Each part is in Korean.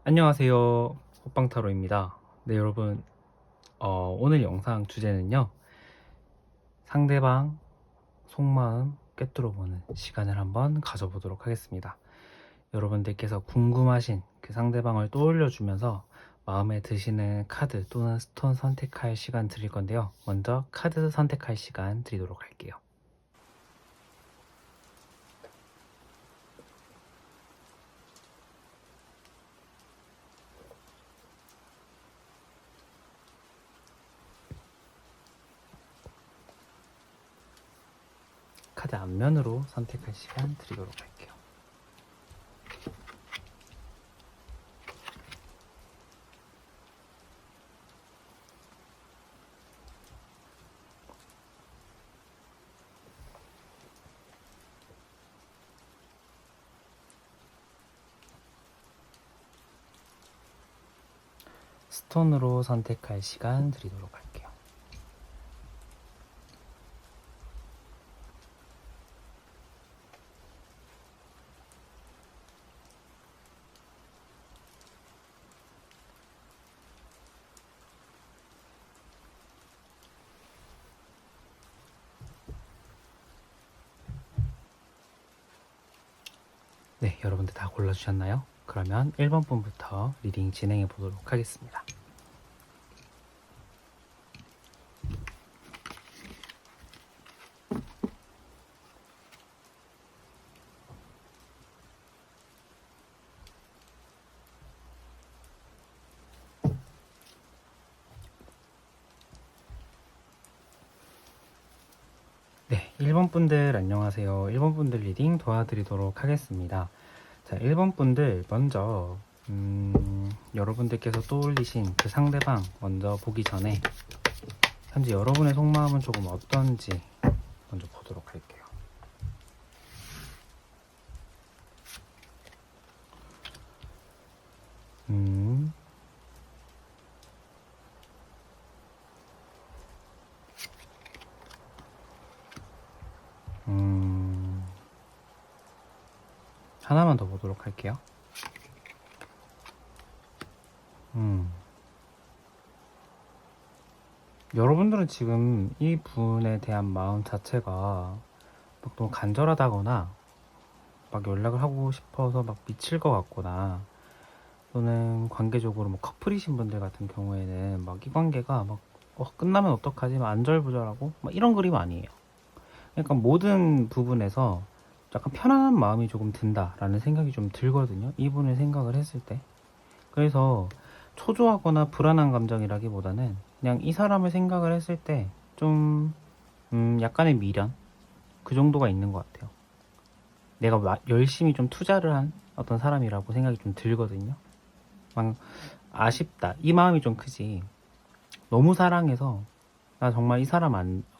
안녕하세요, 호빵타로입니다. 네, 여러분, 오늘 영상 주제는요, 상대방 속마음 꿰뚫어보는 시간을 한번 가져보도록 하겠습니다. 여러분들께서 궁금하신 그 상대방을 떠올려주면서 마음에 드시는 카드 또는 스톤 선택할 시간 드릴 건데요. 먼저 카드 선택할 시간 드리도록 할게요. 카드 앞면으로 선택할 시간 드리도록 할게요. 스톤으로 선택할 시간 드리도록 할게요. 네, 여러분들 다 골라주셨나요? 그러면 1번 분부터 리딩 진행해 보도록 하겠습니다. 네, 1번 분들 안녕하세요. 1번 분들 리딩 도와드리도록 하겠습니다. 자, 1번 분들 먼저 여러분들께서 떠올리신 그 상대방 먼저 보기 전에 현재 여러분의 속마음은 조금 어떤지 먼저 보도록 할게요. 음, 하나만 더 보도록 할게요. 여러분들은 지금 이 분에 대한 마음 자체가 막 너무 간절하다거나 막 연락을 하고 싶어서 막 미칠 것 같거나 또는 관계적으로 뭐 커플이신 분들 같은 경우에는 막 이 관계가 막 끝나면 어떡하지? 막 안절부절하고 막 이런 그림 아니에요. 그러니까 모든 부분에서 약간 편안한 마음이 조금 든다라는 생각이 좀 들거든요. 이분을 생각을 했을 때. 그래서 초조하거나 불안한 감정이라기보다는 그냥 이 사람을 생각을 했을 때 좀 약간의 미련 그 정도가 있는 것 같아요. 내가 열심히 좀 투자를 한 어떤 사람이라고 생각이 좀 들거든요. 막 아쉽다 이 마음이 좀 크지 너무 사랑해서 나 정말 이 사람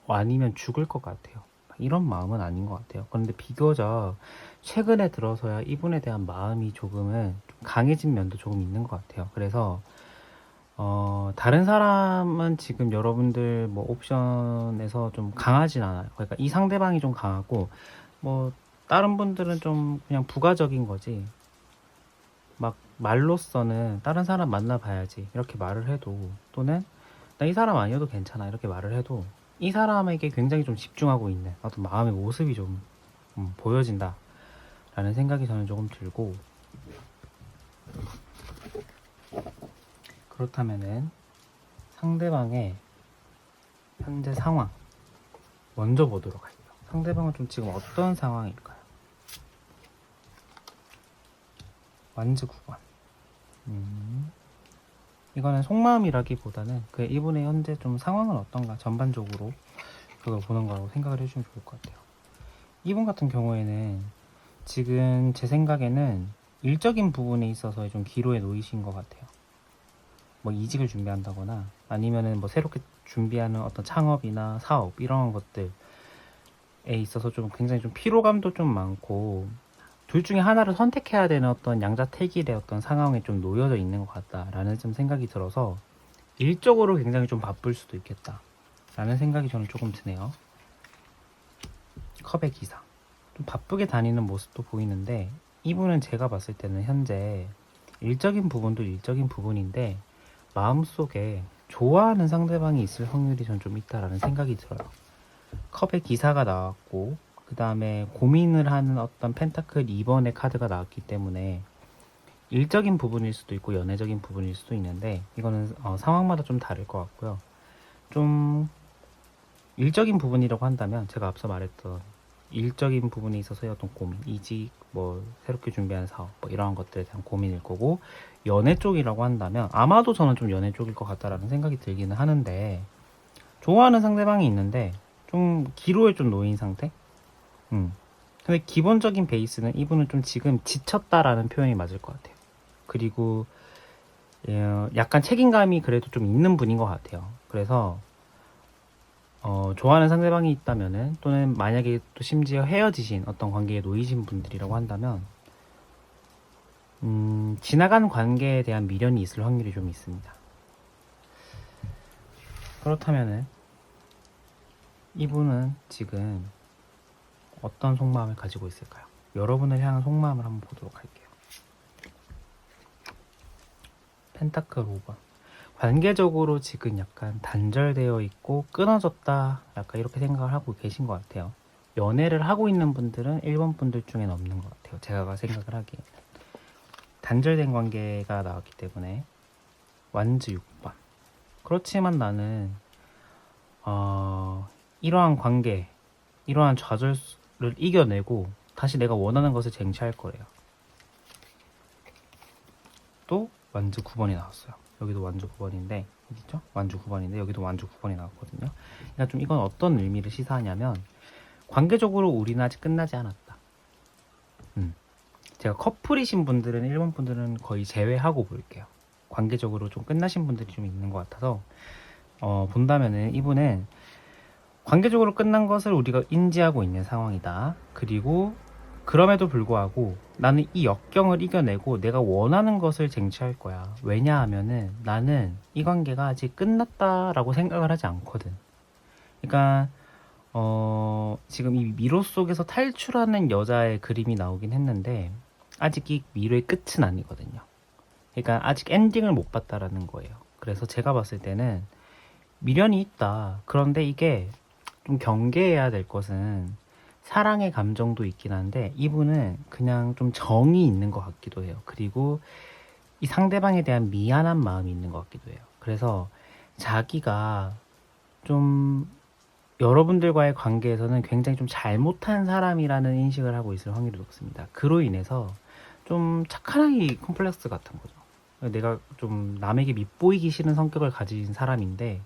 아니면 죽을 것 같아요 이런 마음은 아닌 것 같아요. 그런데 비교적 최근에 들어서야 이분에 대한 마음이 조금은 좀 강해진 면도 조금 있는 것 같아요. 그래서 다른 사람은 지금 여러분들 뭐 옵션에서 좀 강하진 않아요. 그러니까 이 상대방이 좀 강하고 뭐 다른 분들은 좀 그냥 부가적인 거지. 막 말로서는 다른 사람 만나봐야지 이렇게 말을 해도 또는 나 이 사람 아니어도 괜찮아 이렇게 말을 해도 이 사람에게 굉장히 좀 집중하고 있는 어떤 마음의 모습이 좀 보여진다 라는 생각이 저는 조금 들고 그렇다면은 상대방의 현재 상황 먼저 보도록 할게요. 상대방은 좀 지금 어떤 상황일까요? 완즈 9번 이거는 속마음이라기보다는 그 이분의 현재 좀 상황은 어떤가 전반적으로 그걸 보는 거라고 생각을 해주면 좋을 것 같아요. 이분 같은 경우에는 지금 제 생각에는 일적인 부분에 있어서 좀 기로에 놓이신 것 같아요. 뭐 이직을 준비한다거나 아니면은 뭐 새롭게 준비하는 어떤 창업이나 사업 이런 것들에 있어서 좀 굉장히 좀 피로감도 좀 많고 둘 중에 하나를 선택해야 되는 어떤 양자택일의 어떤 상황에 좀 놓여져 있는 것 같다라는 좀 생각이 들어서 일적으로 굉장히 좀 바쁠 수도 있겠다 라는 생각이 저는 조금 드네요. 컵의 기사 좀 바쁘게 다니는 모습도 보이는데 이분은 제가 봤을 때는 현재 일적인 부분도 일적인 부분인데 마음속에 좋아하는 상대방이 있을 확률이 전 좀 있다라는 생각이 들어요. 컵의 기사가 나왔고 그 다음에 고민을 하는 어떤 펜타클 2번의 카드가 나왔기 때문에 일적인 부분일 수도 있고 연애적인 부분일 수도 있는데 이거는 상황마다 좀 다를 것 같고요. 좀 일적인 부분이라고 한다면 제가 앞서 말했던 일적인 부분에 있어서의 어떤 고민, 이직, 뭐 새롭게 준비한 사업, 뭐 이러한 것들에 대한 고민일 거고, 연애 쪽이라고 한다면 아마도 저는 좀 연애 쪽일 것 같다라는 생각이 들기는 하는데, 좋아하는 상대방이 있는데 좀 기로에 좀 놓인 상태? 근데 기본적인 베이스는 이분은 좀 지금 지쳤다라는 표현이 맞을 것 같아요. 그리고 약간 책임감이 그래도 좀 있는 분인 것 같아요. 그래서 좋아하는 상대방이 있다면은, 또는 만약에 또 심지어 헤어지신 어떤 관계에 놓이신 분들이라고 한다면, 지나간 관계에 대한 미련이 있을 확률이 좀 있습니다. 그렇다면은 이분은 지금 어떤 속마음을 가지고 있을까요? 여러분을 향한 속마음을 한번 보도록 할게요. 펜타클 5번. 관계적으로 지금 약간 단절되어 있고 끊어졌다, 약간 이렇게 생각을 하고 계신 것 같아요. 연애를 하고 있는 분들은 1번 분들 중엔 없는 것 같아요. 제가 생각을 하기에 단절된 관계가 나왔기 때문에. 완즈 6번. 그렇지만 나는 이러한 관계, 이러한 좌절을 이겨내고 다시 내가 원하는 것을 쟁취할 거래요. 또 완즈 9번이 나왔어요. 여기도 완즈 9번인데, 어디죠? 완즈 9번인데 여기도 완즈 9번이 나왔거든요. 그러니까 좀 이건 어떤 의미를 시사하냐면, 관계적으로 우리는 아직 끝나지 않았다. 제가 커플이신 분들은 1번 분들은 거의 제외하고 볼게요. 관계적으로 좀 끝나신 분들이 좀 있는 것 같아서 본다면은 이분은 관계적으로 끝난 것을 우리가 인지하고 있는 상황이다. 그리고 그럼에도 불구하고 나는 이 역경을 이겨내고 내가 원하는 것을 쟁취할 거야. 왜냐하면은 나는 이 관계가 아직 끝났다라고 생각을 하지 않거든. 그러니까 지금 이 미로 속에서 탈출하는 여자의 그림이 나오긴 했는데 아직 이 미로의 끝은 아니거든요. 그러니까 아직 엔딩을 못 봤다라는 거예요. 그래서 제가 봤을 때는 미련이 있다. 그런데 이게 좀 경계해야 될 것은, 사랑의 감정도 있긴 한데 이분은 그냥 좀 정이 있는 것 같기도 해요. 그리고 이 상대방에 대한 미안한 마음이 있는 것 같기도 해요. 그래서 자기가 좀 여러분들과의 관계에서는 굉장히 좀 잘못한 사람이라는 인식을 하고 있을 확률이 높습니다. 그로 인해서 좀 착한 아이 컴플렉스 같은 거죠. 내가 좀 남에게 밉보이기 싫은 성격을 가진 사람인데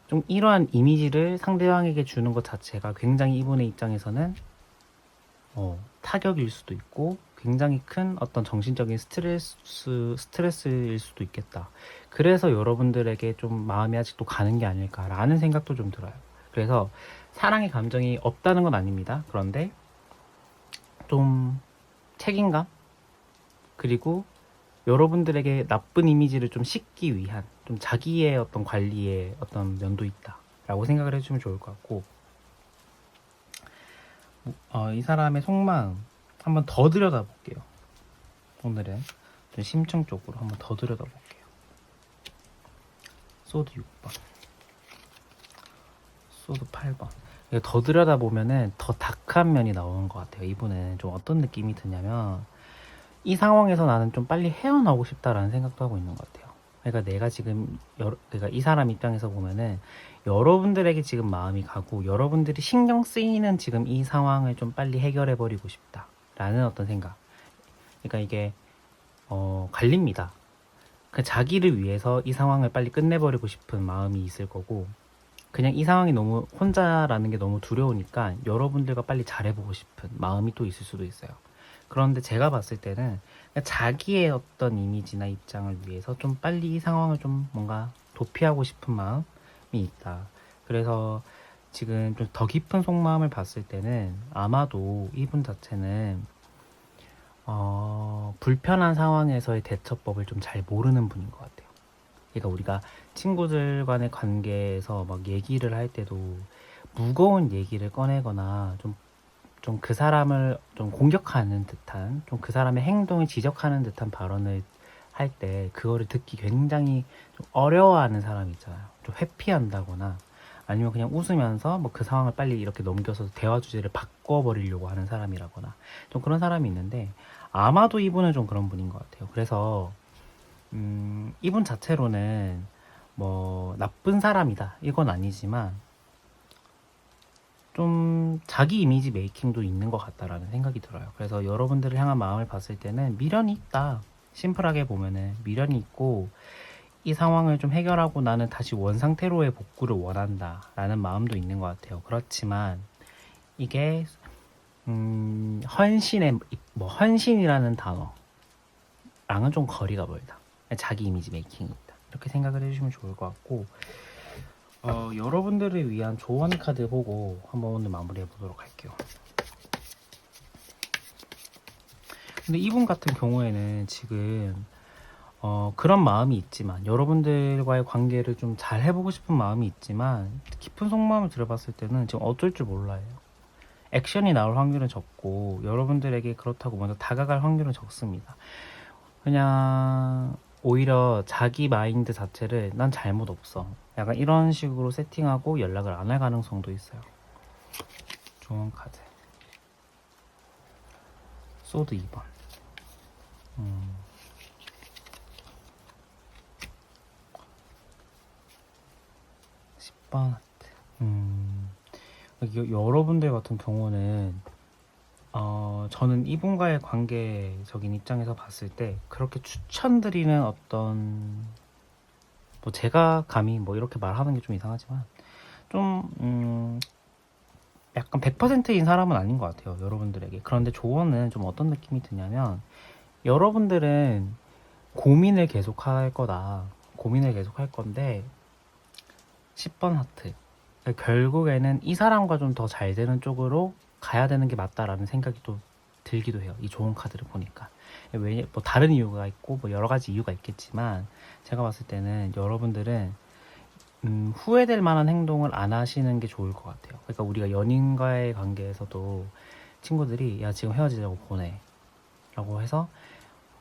좀 이러한 이미지를 상대방에게 주는 것 자체가 굉장히 이분의 입장에서는 타격일 수도 있고 굉장히 큰 어떤 정신적인 스트레스일 수도 있겠다. 그래서 여러분들에게 좀 마음이 아직도 가는 게 아닐까라는 생각도 좀 들어요. 그래서 사랑의 감정이 없다는 건 아닙니다. 그런데 좀 책임감, 그리고 여러분들에게 나쁜 이미지를 좀 씻기 위한 좀 자기의 어떤 관리의 어떤 면도 있다라고 생각을 해주면 좋을 것 같고, 이 사람의 속마음 한번 더 들여다볼게요. 오늘은 좀 심층적으로 한번 더 들여다볼게요. 소드 6번, 소드 8번. 더 들여다보면은 더 다크한 면이 나오는 것 같아요. 이분은 좀 어떤 느낌이 드냐면, 이 상황에서 나는 좀 빨리 헤어나오고 싶다라는 생각도 하고 있는 것 같아요. 그러니까 내가 지금 그러니까 이 사람 입장에서 보면은 여러분들에게 지금 마음이 가고 여러분들이 신경 쓰이는 지금 이 상황을 좀 빨리 해결해 버리고 싶다라는 어떤 생각. 그러니까 이게 갈립니다. 그 자기를 위해서 이 상황을 빨리 끝내버리고 싶은 마음이 있을 거고, 그냥 이 상황이 너무 혼자라는 게 너무 두려우니까 여러분들과 빨리 잘해보고 싶은 마음이 또 있을 수도 있어요. 그런데 제가 봤을 때는 자기의 어떤 이미지나 입장을 위해서 좀 빨리 이 상황을 좀 뭔가 도피하고 싶은 마음이 있다. 그래서 지금 좀 더 깊은 속마음을 봤을 때는 아마도 이분 자체는 불편한 상황에서의 대처법을 좀 잘 모르는 분인 것 같아요. 그러니까 우리가 친구들 간의 관계에서 막 얘기를 할 때도 무거운 얘기를 꺼내거나 좀 그 사람을 좀 공격하는 듯한, 좀 그 사람의 행동을 지적하는 듯한 발언을 할 때 그거를 듣기 굉장히 좀 어려워하는 사람이 있잖아요. 좀 회피한다거나 아니면 그냥 웃으면서 뭐 그 상황을 빨리 이렇게 넘겨서 대화 주제를 바꿔버리려고 하는 사람이라거나 좀 그런 사람이 있는데 아마도 이분은 좀 그런 분인 것 같아요. 그래서 이분 자체로는 뭐 나쁜 사람이다 이건 아니지만 좀 자기 이미지 메이킹도 있는 것 같다라는 생각이 들어요. 그래서 여러분들을 향한 마음을 봤을 때는 미련이 있다. 심플하게 보면은 미련이 있고 이 상황을 좀 해결하고 나는 다시 원상태로의 복구를 원한다 라는 마음도 있는 것 같아요. 그렇지만 이게 헌신의 뭐 헌신이라는 단어랑은 좀 거리가 멀다. 자기 이미지 메이킹이 있다. 이렇게 생각을 해주시면 좋을 것 같고 여러분들을 위한 조언 카드 보고 한번 오늘 마무리해 보도록 할게요. 근데 이분 같은 경우에는 지금 그런 마음이 있지만 여러분들과의 관계를 좀 잘 해보고 싶은 마음이 있지만 깊은 속마음을 들어봤을 때는 지금 어쩔 줄 몰라요. 액션이 나올 확률은 적고 여러분들에게 그렇다고 먼저 다가갈 확률은 적습니다. 그냥 오히려 자기 마인드 자체를 난 잘못 없어 약간 이런 식으로 세팅하고 연락을 안 할 가능성도 있어요. 좋은 카드 소드 2번 10번 여러분들 같은 경우는 저는 이분과의 관계적인 입장에서 봤을 때 그렇게 추천드리는 어떤 뭐 제가 감히 뭐 이렇게 말하는 게 좀 이상하지만 좀 약간 100%인 사람은 아닌 것 같아요 여러분들에게. 그런데 조언은 좀 어떤 느낌이 드냐면 여러분들은 고민을 계속 할 거다. 고민을 계속 할 건데 10번 하트 결국에는 이 사람과 좀 더 잘 되는 쪽으로 가야 되는 게 맞다라는 생각이 또 들기도 해요. 이 좋은 카드를 보니까. 왜, 뭐 다른 이유가 있고 뭐 여러 가지 이유가 있겠지만 제가 봤을 때는 여러분들은 후회될 만한 행동을 안 하시는 게 좋을 것 같아요. 그러니까 우리가 연인과의 관계에서도 친구들이 야 지금 헤어지자고 보내 라고 해서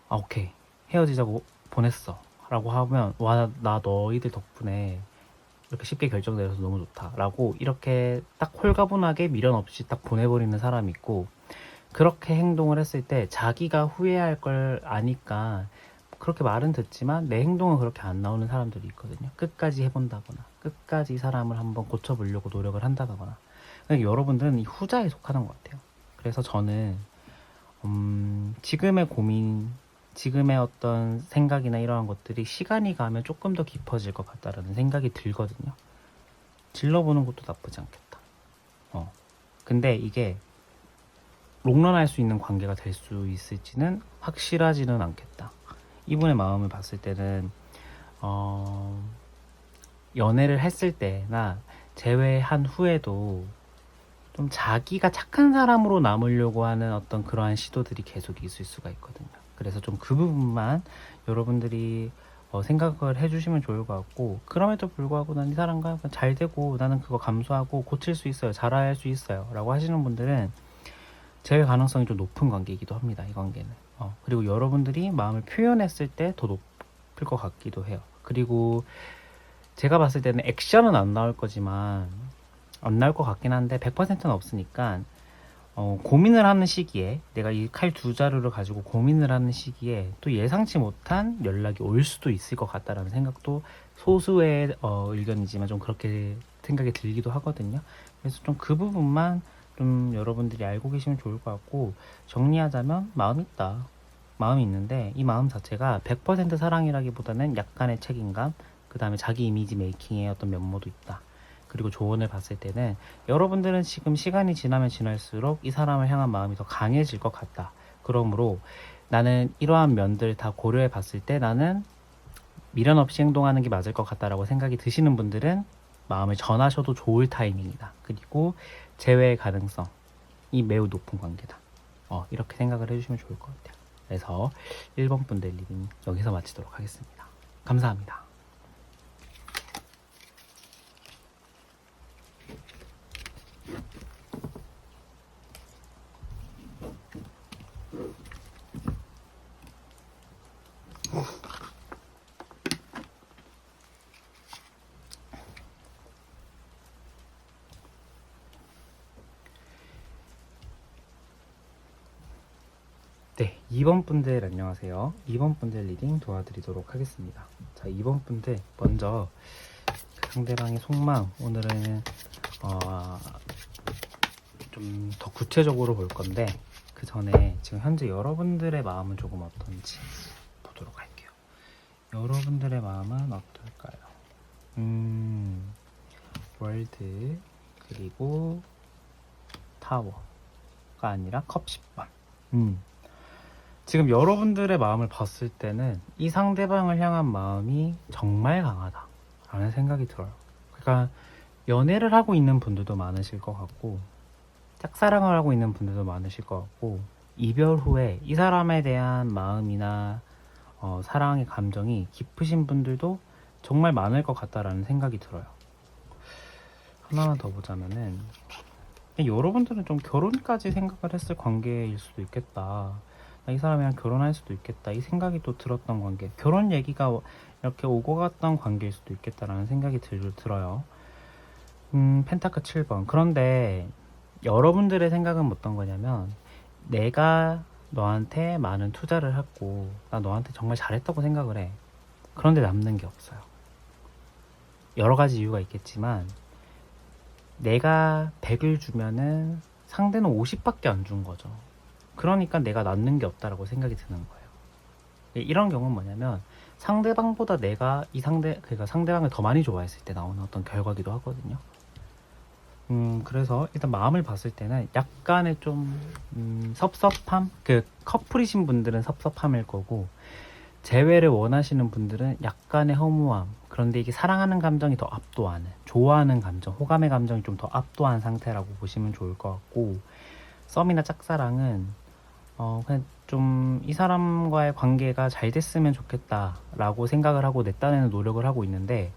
아 오케이 헤어지자고 보냈어 라고 하면 와 나 너희들 덕분에 이렇게 쉽게 결정내려서 너무 좋다 라고 이렇게 딱 홀가분하게 미련 없이 딱 보내버리는 사람이 있고 그렇게 행동을 했을 때 자기가 후회할 걸 아니까 그렇게 말은 듣지만 내 행동은 그렇게 안 나오는 사람들이 있거든요. 끝까지 해본다거나 끝까지 이 사람을 한번 고쳐보려고 노력을 한다거나 그러니까 여러분들은 이 후자에 속하는 것 같아요. 그래서 저는 지금의 고민 지금의 어떤 생각이나 이러한 것들이 시간이 가면 조금 더 깊어질 것 같다라는 생각이 들거든요. 질러보는 것도 나쁘지 않겠다. 근데 이게 롱런할 수 있는 관계가 될 수 있을지는 확실하지는 않겠다. 이분의 마음을 봤을 때는 연애를 했을 때나 재회한 후에도 좀 자기가 착한 사람으로 남으려고 하는 어떤 그러한 시도들이 계속 있을 수가 있거든요. 그래서 좀 그 부분만 여러분들이 생각을 해주시면 좋을 것 같고 그럼에도 불구하고 난 이 사람과 잘 되고 나는 그거 감수하고 고칠 수 있어요. 잘할 수 있어요. 라고 하시는 분들은 재회 가능성이 좀 높은 관계이기도 합니다. 이 관계는. 그리고 여러분들이 마음을 표현했을 때 더 높을 것 같기도 해요. 그리고 제가 봤을 때는 액션은 안 나올 거지만 안 나올 것 같긴 한데 100%는 없으니까 고민을 하는 시기에 내가 이 칼 두 자루를 가지고 고민을 하는 시기에 또 예상치 못한 연락이 올 수도 있을 것 같다라는 생각도 소수의 의견이지만 좀 그렇게 생각이 들기도 하거든요. 그래서 좀 그 부분만 좀 여러분들이 알고 계시면 좋을 것 같고 정리하자면 마음이 있다. 마음이 있는데 이 마음 자체가 100% 사랑이라기보다는 약간의 책임감 그 다음에 자기 이미지 메이킹의 어떤 면모도 있다. 그리고 조언을 봤을 때는 여러분들은 지금 시간이 지나면 지날수록 이 사람을 향한 마음이 더 강해질 것 같다. 그러므로 나는 이러한 면들 다 고려해 봤을 때 나는 미련 없이 행동하는 게 맞을 것 같다라고 생각이 드시는 분들은 마음을 전하셔도 좋을 타이밍이다. 그리고 재회의 가능성이 매우 높은 관계다. 이렇게 생각을 해주시면 좋을 것 같아요. 그래서 1번 분들 리딩 여기서 마치도록 하겠습니다. 감사합니다. 네, 2번 분들 안녕하세요. 2번 분들 리딩 도와드리도록 하겠습니다. 자, 2번 분들 먼저 상대방의 속마음 오늘은 좀 더 구체적으로 볼 건데 그 전에 지금 현재 여러분들의 마음은 조금 어떤지 보도록 할게요. 여러분들의 마음은 어떨까요? 월드 그리고 타워가 아니라 컵 10번. 지금 여러분들의 마음을 봤을 때는 이 상대방을 향한 마음이 정말 강하다라는 생각이 들어요. 그러니까 연애를 하고 있는 분들도 많으실 것 같고 짝사랑을 하고 있는 분들도 많으실 것 같고 이별 후에 이 사람에 대한 마음이나 사랑의 감정이 깊으신 분들도 정말 많을 것 같다라는 생각이 들어요. 하나만 더 보자면은 여러분들은 좀 결혼까지 생각을 했을 관계일 수도 있겠다. 이 사람이랑 결혼할 수도 있겠다. 이 생각이 또 들었던 관계. 결혼 얘기가 이렇게 오고 갔던 관계일 수도 있겠다라는 생각이 들어요. 펜타클 7번. 그런데 여러분들의 생각은 어떤 거냐면 내가 너한테 많은 투자를 했고 나 너한테 정말 잘했다고 생각을 해. 그런데 남는 게 없어요. 여러 가지 이유가 있겠지만 내가 100을 주면은 상대는 50밖에 안 준 거죠. 그러니까 내가 남는 게 없다라고 생각이 드는 거예요. 이런 경우는 뭐냐면 상대방보다 내가 그러니까 상대방을 더 많이 좋아했을 때 나오는 어떤 결과기도 하거든요. 그래서 일단 마음을 봤을 때는 약간의 좀 섭섭함? 그 커플이신 분들은 섭섭함일 거고 재회를 원하시는 분들은 약간의 허무함. 그런데 이게 사랑하는 감정이 더 압도하는, 좋아하는 감정, 호감의 감정이 좀 더 압도한 상태라고 보시면 좋을 것 같고 썸이나 짝사랑은 그냥 좀 이 사람과의 관계가 잘 됐으면 좋겠다라고 생각을 하고 내 딴에는 노력을 하고 있는데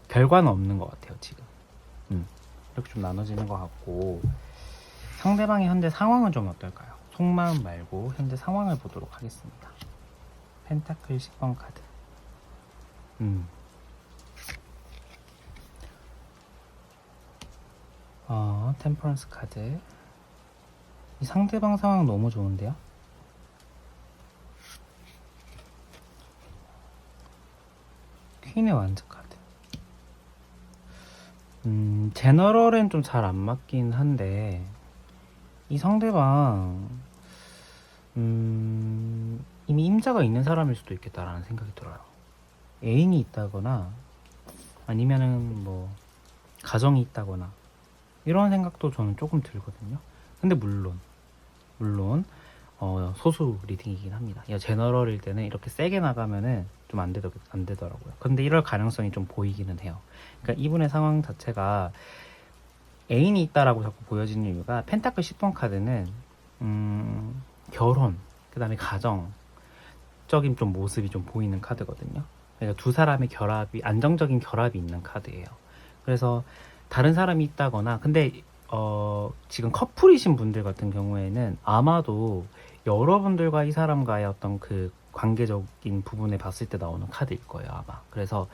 결과는 없는 것 같아요 지금. 이렇게 좀 나눠지는 것 같고 상대방의 현재 상황은 좀 어떨까요? 속마음 말고 현재 상황을 보도록 하겠습니다. 펜타클 10번 카드. 템퍼런스 카드. 이 상대방 상황 너무 좋은데요? 퀸의 완즈 카드. 제너럴엔 좀 잘 안 맞긴 한데 이 상대방 이미 임자가 있는 사람일 수도 있겠다라는 생각이 들어요. 애인이 있다거나 아니면은 뭐 가정이 있다거나 이런 생각도 저는 조금 들거든요. 근데 물론 소수 리딩이긴 합니다. 제너럴일 때는 이렇게 세게 나가면은 좀 안 되더라고요. 근데 이럴 가능성이 좀 보이기는 해요. 그러니까 이분의 상황 자체가 애인이 있다라고 자꾸 보여지는 이유가 펜타클 10번 카드는 결혼, 그 다음에 가정적인 좀 모습이 좀 보이는 카드거든요. 그러니까 두 사람의 결합이, 안정적인 결합이 있는 카드예요. 그래서 다른 사람이 있다거나, 근데 지금 커플이신 분들 같은 경우에는 아마도 여러분들과 이 사람과의 어떤 그 관계적인 부분에 봤을 때 나오는 카드일 거예요, 아마. 그래서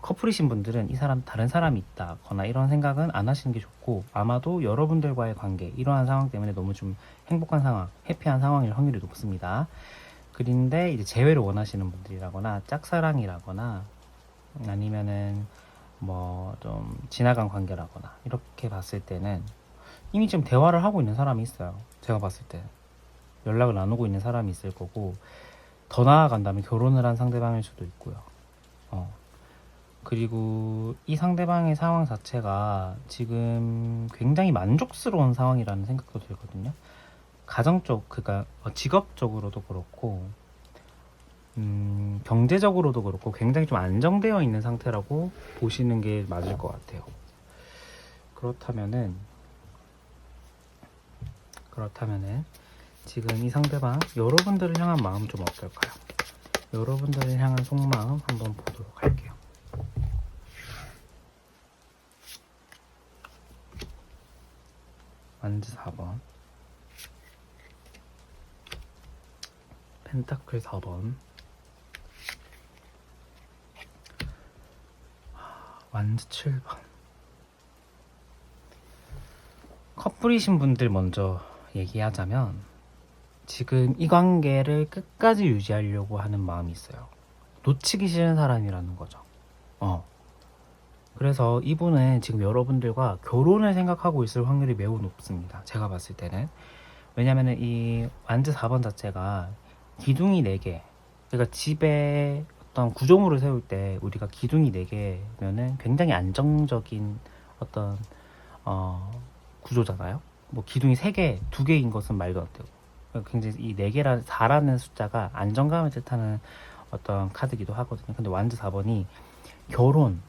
커플이신 분들은 이 사람 다른 사람이 있다거나 이런 생각은 안 하시는 게 좋고 아마도 여러분들과의 관계 이러한 상황 때문에 너무 좀 행복한 상황, 해피한 상황일 확률이 높습니다. 그런데 이제 재회를 원하시는 분들이라거나 짝사랑이라거나 아니면은 뭐 좀 지나간 관계라거나 이렇게 봤을 때는 이미 지금 대화를 하고 있는 사람이 있어요. 제가 봤을 때 연락을 나누고 있는 사람이 있을 거고 더 나아간다면 결혼을 한 상대방일 수도 있고요. 그리고 이 상대방의 상황 자체가 지금 굉장히 만족스러운 상황이라는 생각도 들거든요. 가정적, 그러니까 직업적으로도 그렇고 경제적으로도 그렇고 굉장히 좀 안정되어 있는 상태라고 보시는 게 맞을 것 같아요. 그렇다면은 지금 이 상대방 여러분들을 향한 마음 좀 어떨까요? 여러분들을 향한 속마음 한번 보도록 할게요. 완즈 4번, 펜타클 4번, 완즈 7번. 커플이신 분들 먼저 얘기하자면 지금 이 관계를 끝까지 유지하려고 하는 마음이 있어요. 놓치기 싫은 사람이라는 거죠. 그래서 이분은 지금 여러분들과 결혼을 생각하고 있을 확률이 매우 높습니다. 제가 봤을 때는. 왜냐면은 이 완즈 4번 자체가 기둥이 4개. 그러니까 집에 어떤 구조물을 세울 때 우리가 기둥이 4개면은 굉장히 안정적인 어떤 구조잖아요. 뭐 기둥이 3개, 2개인 것은 말도 안 되고. 그러니까 굉장히 이 4개라 4라는 숫자가 안정감을 뜻하는 어떤 카드기도 하거든요. 근데 완즈 4번이 결혼,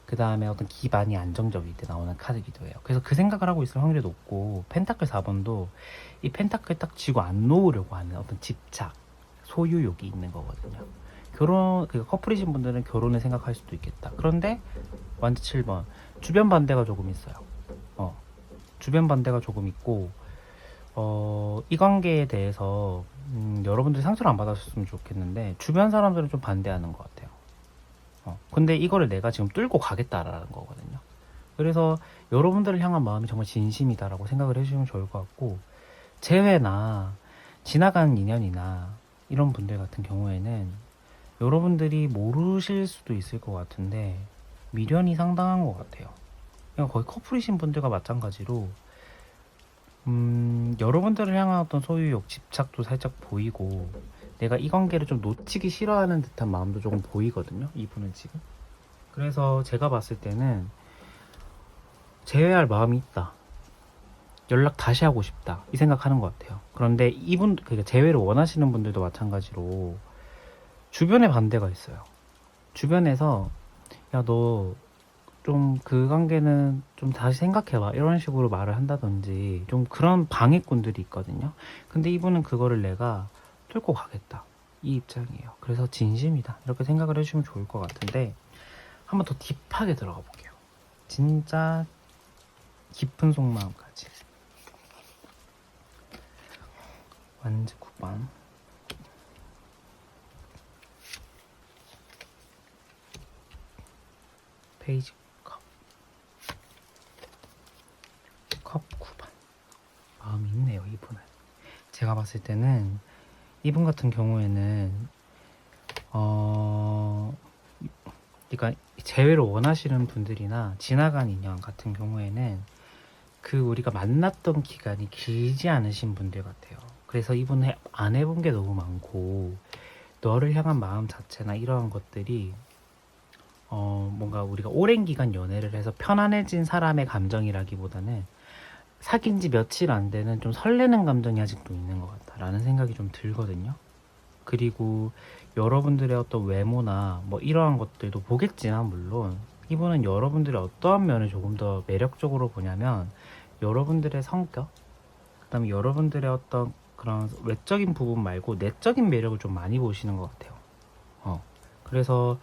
그 다음에 어떤 기반이 안정적일 때 나오는 카드기도 해요. 그래서 그 생각을 하고 있을 확률이 높고, 펜타클 4번도 이 펜타클 딱 쥐고 안 놓으려고 하는 어떤 집착, 소유욕이 있는 거거든요. 커플이신 분들은 결혼을 생각할 수도 있겠다. 그런데 완즈 7번 주변 반대가 조금 있어요. 주변 반대가 조금 있고, 이 관계에 대해서 여러분들이 상처를 안 받았으면 좋겠는데 주변 사람들은 좀 반대하는 것 같아요. 근데 이거를 내가 지금 뚫고 가겠다라는 거거든요. 그래서 여러분들을 향한 마음이 정말 진심이다라고 생각을 해주시면 좋을 것 같고, 재회나 지나간 인연이나 이런 분들 같은 경우에는 여러분들이 모르실 수도 있을 것 같은데 미련이 상당한 것 같아요. 그냥 거의 커플이신 분들과 마찬가지로 여러분들을 향한 어떤 소유욕, 집착도 살짝 보이고, 내가 이 관계를 좀 놓치기 싫어하는 듯한 마음도 조금 보이거든요, 이분은 지금. 그래서 제가 봤을 때는 재회할 마음이 있다, 연락 다시 하고 싶다, 이 생각하는 것 같아요. 그런데 이분, 그러니까 재회를 원하시는 분들도 마찬가지로 주변에 반대가 있어요. 주변에서 야, 너 좀 그 관계는 좀 다시 생각해봐, 이런 식으로 말을 한다든지 좀 그런 방해꾼들이 있거든요. 근데 이분은 그거를 내가 뚫고 가겠다, 이 입장이에요. 그래서 진심이다, 이렇게 생각을 해주시면 좋을 것 같은데, 한번 더 딥하게 들어가 볼게요. 진짜 깊은 속마음까지. 완즈 9번. 페이지 컵 9번. 마음이 있네요, 이분은. 제가 봤을 때는 이분 같은 경우에는 그러니까 재회를 원하시는 분들이나 지나간 인연 같은 경우에는 그 우리가 만났던 기간이 길지 않으신 분들 같아요. 그래서 이분은 안 해본 게 너무 많고, 너를 향한 마음 자체나 이러한 것들이 뭔가 우리가 오랜 기간 연애를 해서 편안해진 사람의 감정이라기보다는 사귄 지 며칠 안 되는 좀 설레는 감정이 아직도 있는 것 같다라는 생각이 좀 들거든요. 그리고 여러분들의 어떤 외모나 뭐 이러한 것들도 보겠지만, 물론 이분은 여러분들의 어떠한 면을 조금 더 매력적으로 보냐면 여러분들의 성격, 그다음에 여러분들의 어떤 그런 외적인 부분 말고 내적인 매력을 좀 많이 보시는 것 같아요. 그래서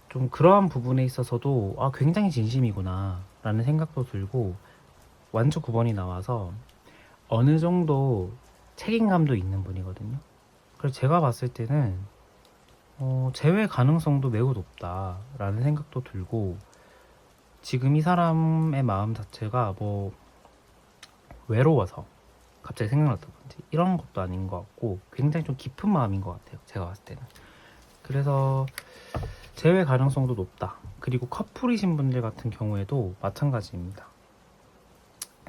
좀 그러한 부분에 있어서도 굉장히 진심이구나 라는 생각도 들고, 완주 9번이 나와서 어느 정도 책임감도 있는 분이거든요. 그래서 제가 봤을 때는 재회 가능성도 매우 높다라는 생각도 들고, 지금 이 사람의 마음 자체가 뭐 외로워서 갑자기 생각났다든지 이런 것도 아닌 것 같고, 굉장히 좀 깊은 마음인 것 같아요, 제가 봤을 때는. 그래서 재회 가능성도 높다. 그리고 커플이신 분들 같은 경우에도 마찬가지입니다.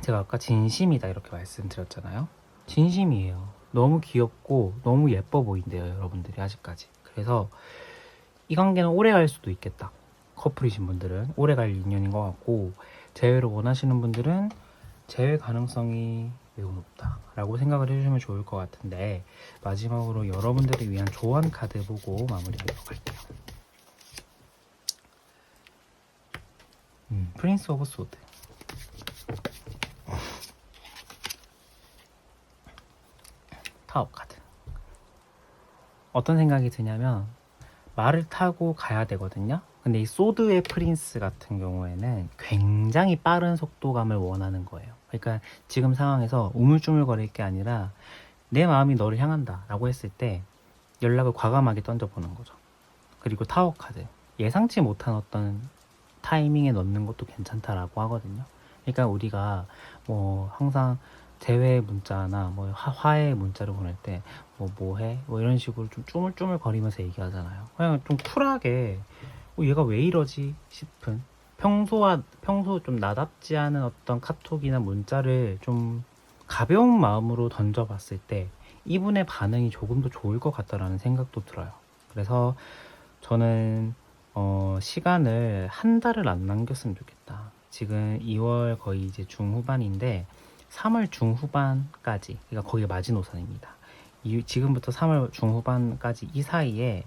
제가 아까 진심이다 이렇게 말씀드렸잖아요. 진심이에요. 너무 귀엽고 너무 예뻐 보인대요, 여러분들이 아직까지. 그래서 이 관계는 오래 갈 수도 있겠다. 커플이신 분들은 오래 갈 인연인 것 같고, 재회를 원하시는 분들은 재회 가능성이 매우 높다 라고 생각을 해주시면 좋을 것 같은데, 마지막으로 여러분들을 위한 조언 카드 보고 마무리하도록 할게요. 프린스 오브 소드. 타워 카드. 어떤 생각이 드냐면, 말을 타고 가야 되거든요. 근데 이 소드의 프린스 같은 경우에는 굉장히 빠른 속도감을 원하는 거예요. 그러니까 지금 상황에서 우물쭈물거릴 게 아니라 내 마음이 너를 향한다 라고 했을 때 연락을 과감하게 던져보는 거죠. 그리고 타워 카드. 예상치 못한 어떤 타이밍에 넣는 것도 괜찮다라고 하거든요. 그러니까 우리가 뭐 항상 대회 문자나 뭐 화해 문자를 보낼 때 뭐 해? 뭐 이런 식으로 좀 쭈물쭈물 거리면서 얘기하잖아요. 그냥 좀 쿨하게 얘가 왜 이러지 싶은 평소 좀 나답지 않은 어떤 카톡이나 문자를 좀 가벼운 마음으로 던져봤을 때 이분의 반응이 조금 더 좋을 것 같다라는 생각도 들어요. 그래서 저는 시간을 한 달을 안 남겼으면 좋겠다. 지금 2월 거의 이제 중후반인데 3월 중후반까지, 그러니까 거기가 마지노선입니다. 지금부터 3월 중후반까지 이 사이에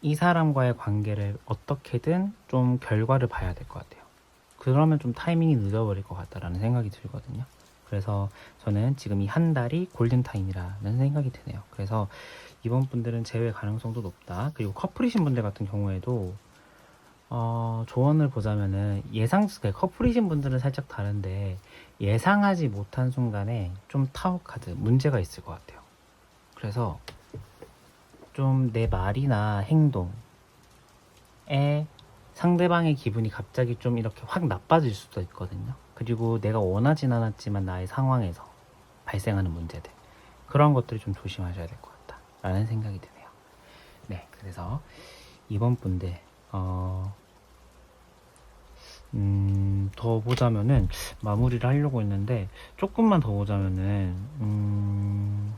이 사람과의 관계를 어떻게든 좀 결과를 봐야 될 것 같아요. 그러면 좀 타이밍이 늦어버릴 것 같다라는 생각이 들거든요. 그래서 저는 지금 이 한 달이 골든타임이라는 생각이 드네요. 그래서 이번 분들은 제외 가능성도 높다. 그리고 커플이신 분들 같은 경우에도 조언을 보자면은 커플이신 분들은 살짝 다른데 예상하지 못한 순간에 좀 타워카드 문제가 있을 것 같아요. 그래서 좀 내 말이나 행동에 상대방의 기분이 갑자기 좀 이렇게 확 나빠질 수도 있거든요. 그리고 내가 원하진 않았지만 나의 상황에서 발생하는 문제들, 그런 것들을 좀 조심하셔야 될 것 같다 라는 생각이 드네요. 네, 그래서 이번 분들 더 보자면은 마무리를 하려고 했는데 조금만 더 보자면은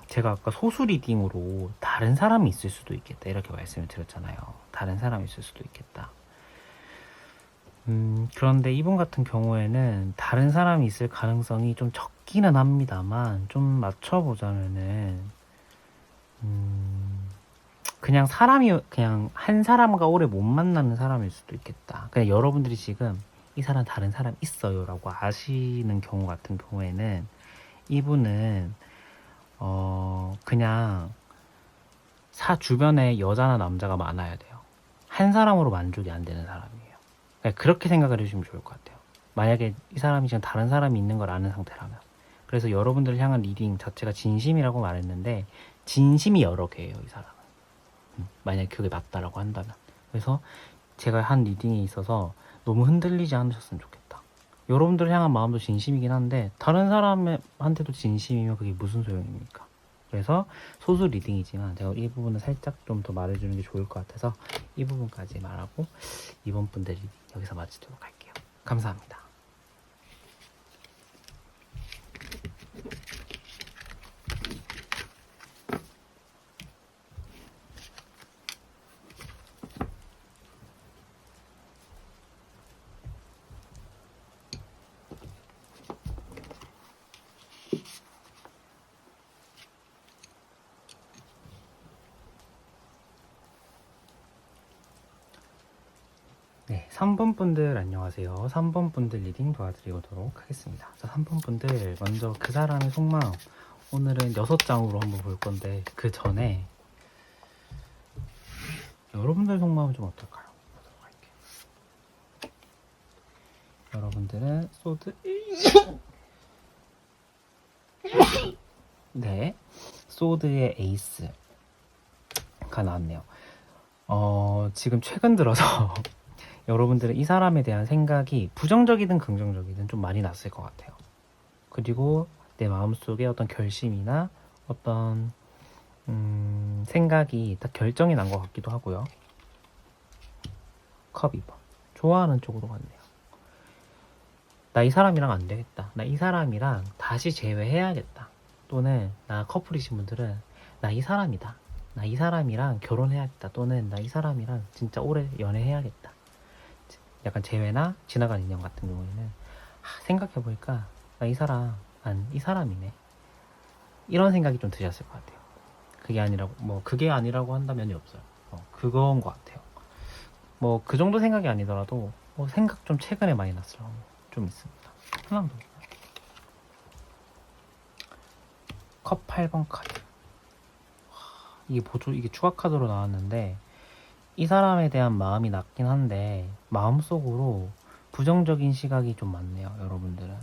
제가 아까 소수 리딩으로 다른 사람이 있을 수도 있겠다 이렇게 말씀을 드렸잖아요. 다른 사람이 있을 수도 있겠다. 그런데 이분 같은 경우에는 다른 사람이 있을 가능성이 좀 적기는 합니다만 좀 맞춰보자면은 그냥 한 사람과 오래 못 만나는 사람일 수도 있겠다. 그냥 여러분들이 지금 이 사람 다른 사람 있어요 라고 아시는 경우 같은 경우에는 이분은 그냥 주변에 여자나 남자가 많아야 돼요. 한 사람으로 만족이 안 되는 사람이에요. 그러니까 그렇게 생각을 해주시면 좋을 것 같아요. 만약에 이 사람이 지금 다른 사람이 있는 걸 아는 상태라면. 그래서 여러분들을 향한 리딩 자체가 진심이라고 말했는데 진심이 여러 개예요, 이 사람은. 만약에 그게 맞다라고 한다면. 그래서 제가 한 리딩에 있어서 너무 흔들리지 않으셨으면 좋겠다. 여러분들을 향한 마음도 진심이긴 한데 다른 사람한테도 진심이면 그게 무슨 소용입니까? 그래서 소수 리딩이지만 제가 이 부분은 살짝 좀 더 말해주는 게 좋을 것 같아서 이 부분까지 말하고 이번 분들 리딩 여기서 마치도록 할게요. 감사합니다. 네, 3번 분들 안녕하세요. 3번 분들 리딩 도와드리도록 하겠습니다. 자, 3번 분들 먼저 그 사람의 속마음 오늘은 6장으로 한번 볼 건데 그 전에 여러분들 속마음은 좀 어떨까요? 보도록 할게요. 여러분들은 소드 네, 소드의 에이스가 나왔네요. 지금 최근 들어서 여러분들은 이 사람에 대한 생각이 부정적이든 긍정적이든 좀 많이 났을 것 같아요. 그리고 내 마음속에 어떤 결심이나 어떤 생각이 딱 결정이 난 것 같기도 하고요. 컵 2번 좋아하는 쪽으로 갔네요. 나 이 사람이랑 안 되겠다. 나 이 사람이랑 다시 재회해야겠다. 또는 나 커플이신 분들은 나 이 사람이다. 나 이 사람이랑 결혼해야겠다. 또는 나 이 사람이랑 진짜 오래 연애해야겠다. 약간 재회나 지나간 인연 같은 경우에는 생각해보니까 나 이 사람이네. 이런 생각이 좀 드셨을 것 같아요. 그게 아니라고 한다면이 없어요. 그건 것 같아요. 뭐 그 정도 생각이 아니더라도 생각 좀 최근에 많이 났을 좀 있습니다. 하나 더. 컵 8번 카드. 이게 추가 카드로 나왔는데 이 사람에 대한 마음이 낮긴 한데 마음속으로 부정적인 시각이 좀 많네요. 여러분들은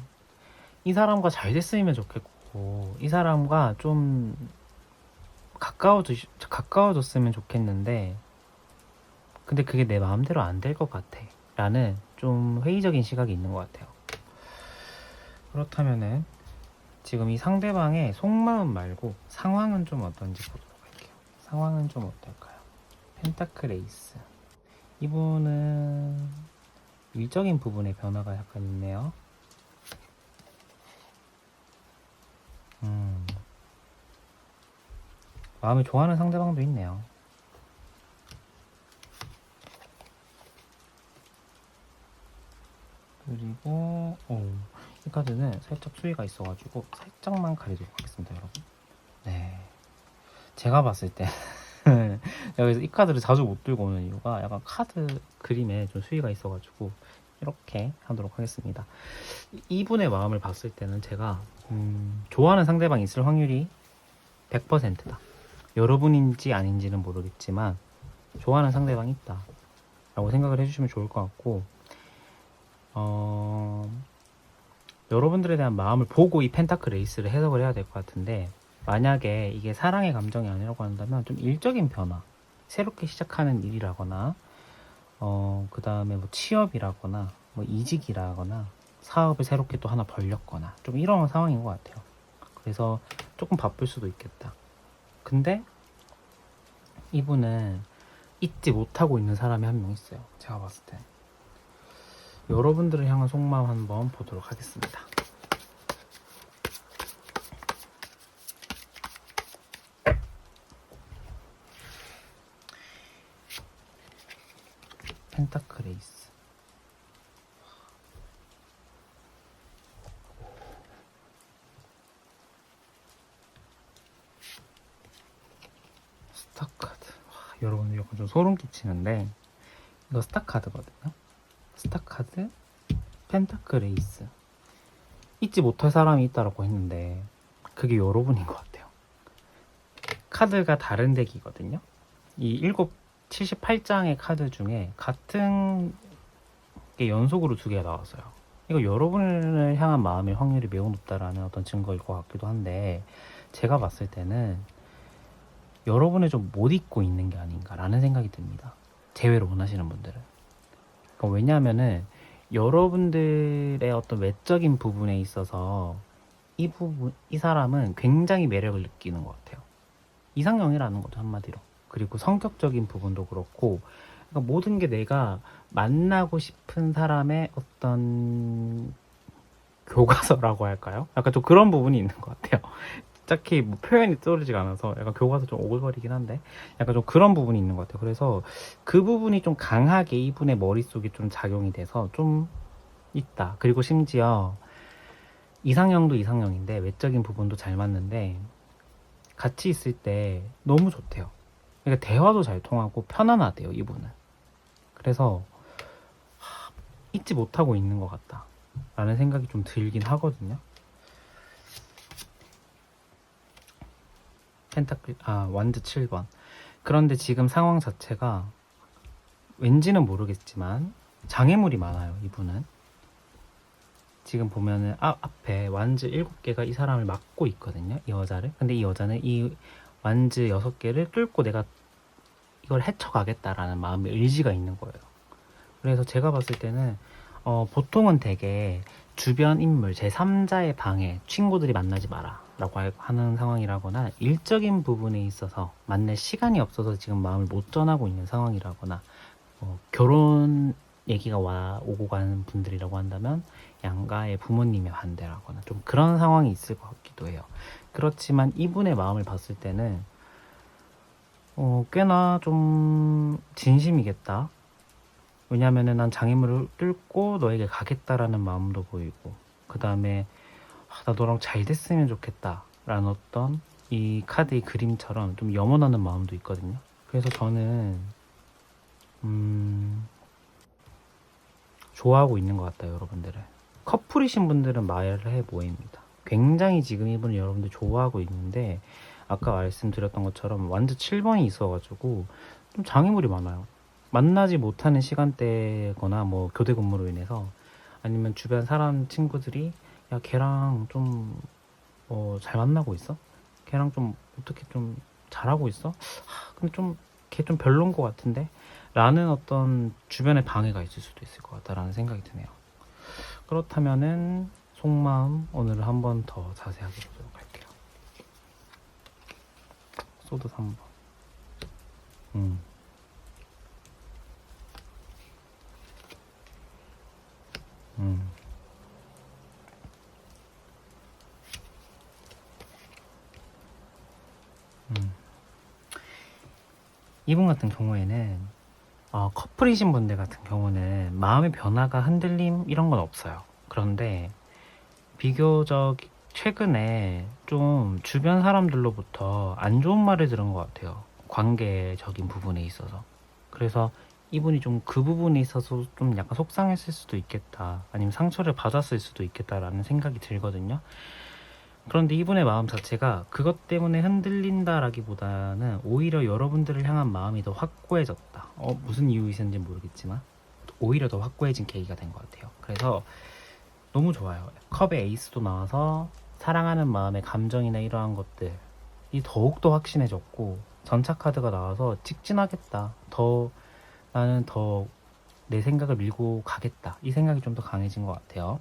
이 사람과 잘 됐으면 좋겠고 이 사람과 좀 가까워졌으면 좋겠는데 근데 그게 내 마음대로 안 될 것 같아 라는 좀 회의적인 시각이 있는 것 같아요. 그렇다면은 지금 이 상대방의 속마음 말고 상황은 좀 어떤지 보도록 할게요. 상황은 좀 어떨까요? 펜타클 에이스. 이분은 일적인 부분의 변화가 약간 있네요. 마음을 좋아하는 상대방도 있네요. 그리고 이 카드는 살짝 수위가 있어가지고 살짝만 가리도록 하겠습니다, 여러분. 네, 제가 봤을 때 여기서 이 카드를 자주 못 들고 오는 이유가 약간 카드 그림에 좀 수위가 있어가지고 이렇게 하도록 하겠습니다. 이분의 마음을 봤을 때는 제가 좋아하는 상대방이 있을 확률이 100%다. 여러분인지 아닌지는 모르겠지만 좋아하는 상대방이 있다 라고 생각을 해주시면 좋을 것 같고, 여러분들에 대한 마음을 보고 이 펜타클 에이스를 해석을 해야 될 것 같은데, 만약에 이게 사랑의 감정이 아니라고 한다면 좀 일적인 변화, 새롭게 시작하는 일이라거나 그 다음에 뭐 취업이라거나 뭐 이직이라거나 사업을 새롭게 또 하나 벌렸거나 좀 이런 상황인 것 같아요. 그래서 조금 바쁠 수도 있겠다. 근데 이분은 잊지 못하고 있는 사람이 한 명 있어요. 제가 봤을 때. 여러분들을 향한 속마음 한번 보도록 하겠습니다. 펜타클 에이스. 스타 카드. 여러분 약간 좀 소름 끼치는데 이거 스타 카드거든요. 스타 카드, 펜타클 에이스. 잊지 못할 사람이 있다라고 했는데 그게 여러분인 것 같아요. 카드가 다른 덱이거든요. 이 78장의 카드 중에 같은 게 연속으로 2개가 나왔어요. 이거 여러분을 향한 마음의 확률이 매우 높다라는 어떤 증거일 것 같기도 한데, 제가 봤을 때는 여러분을 좀 못 잊고 있는 게 아닌가라는 생각이 듭니다. 재회를 원하시는 분들은. 그러니까 왜냐하면은 여러분들의 어떤 외적인 부분에 있어서 이 사람은 굉장히 매력을 느끼는 것 같아요. 이상형이라는 거죠, 한마디로. 그리고 성격적인 부분도 그렇고, 그러니까 모든 게 내가 만나고 싶은 사람의 어떤 교과서라고 할까요? 약간 좀 그런 부분이 있는 것 같아요. 딱히 뭐 표현이 떠오르지가 않아서 약간 교과서 좀 오글거리긴 한데 약간 좀 그런 부분이 있는 것 같아요. 그래서 그 부분이 좀 강하게 이분의 머릿속에 좀 작용이 돼서 좀 있다. 그리고 심지어 이상형도 이상형인데 외적인 부분도 잘 맞는데 같이 있을 때 너무 좋대요. 그러니까 대화도 잘 통하고 편안하대요, 이분은. 그래서 잊지 못하고 있는 것 같다 라는 생각이 좀 들긴 하거든요. 완즈 7번. 그런데 지금 상황 자체가 왠지는 모르겠지만 장애물이 많아요, 이분은. 지금 보면은 앞에 완즈 7개가 이 사람을 막고 있거든요, 이 여자를. 근데 이 여자는 이 완즈 6개를 뚫고 내가 이걸 헤쳐가겠다라는 마음의 의지가 있는 거예요. 그래서 제가 봤을 때는 보통은 되게 주변 인물, 제3자의 방해, 친구들이 만나지 마라 라고 하는 상황이라거나, 일적인 부분에 있어서 만날 시간이 없어서 지금 마음을 못 전하고 있는 상황이라거나, 결혼 얘기가 오고 가는 분들이라고 한다면 양가의 부모님의 반대라거나 좀 그런 상황이 있을 것 같기도 해요. 그렇지만 이분의 마음을 봤을 때는 꽤나 좀 진심이겠다. 왜냐면은 난 장애물을 뚫고 너에게 가겠다라는 마음도 보이고, 그 다음에 나 너랑 잘 됐으면 좋겠다 라는 어떤 이 카드의 그림처럼 좀 염원하는 마음도 있거든요. 그래서 저는 좋아하고 있는 것 같아요, 여러분들을. 커플이신 분들은 말해 뭐입니다. 굉장히 지금 이분을 여러분들 좋아하고 있는데, 아까 말씀드렸던 것처럼 완전 7번이 있어가지고 좀 장애물이 많아요. 만나지 못하는 시간대거나 뭐 교대 근무로 인해서, 아니면 주변 사람 친구들이 야 걔랑 좀 잘 만나고 있어? 걔랑 좀 어떻게 좀 잘하고 있어? 근데 좀 걔 좀 별론 것 같은데? 라는 어떤 주변에 방해가 있을 수도 있을 것 같다라는 생각이 드네요. 그렇다면은 속마음 오늘은 한 번 더 자세하게 보도록 할게요. 소드 3번. 음. 음. 음. 이분 같은 경우에는 커플이신 분들 같은 경우는 마음의 변화가 흔들림 이런 건 없어요. 그런데 비교적 최근에 좀 주변 사람들로부터 안 좋은 말을 들은 것 같아요. 관계적인 부분에 있어서. 그래서 이분이 좀 그 부분에 있어서 좀 약간 속상했을 수도 있겠다. 아니면 상처를 받았을 수도 있겠다라는 생각이 들거든요. 그런데 이분의 마음 자체가 그것 때문에 흔들린다라기보다는 오히려 여러분들을 향한 마음이 더 확고해졌다. 무슨 이유이신지 모르겠지만 오히려 더 확고해진 계기가 된 것 같아요. 그래서 너무 좋아요. 컵의 에이스도 나와서 사랑하는 마음의 감정이나 이러한 것들이 더욱더 확신해졌고, 전차 카드가 나와서 직진하겠다. 나는 더 내 생각을 밀고 가겠다. 이 생각이 좀 더 강해진 것 같아요.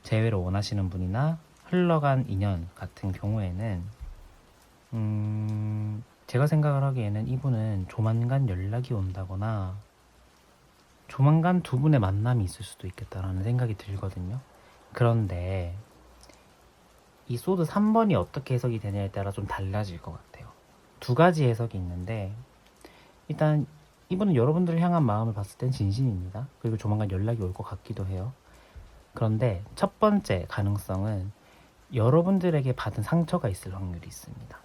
재회를 원하시는 분이나 흘러간 인연 같은 경우에는 제가 생각을 하기에는 이분은 조만간 연락이 온다거나 조만간 두 분의 만남이 있을 수도 있겠다라는 생각이 들거든요. 그런데 이 소드 3번이 어떻게 해석이 되냐에 따라 좀 달라질 것 같아요. 두 가지 해석이 있는데, 일단 이분은 여러분들을 향한 마음을 봤을 땐 진심입니다. 그리고 조만간 연락이 올 것 같기도 해요. 그런데 첫 번째 가능성은 여러분들에게 받은 상처가 있을 확률이 있습니다.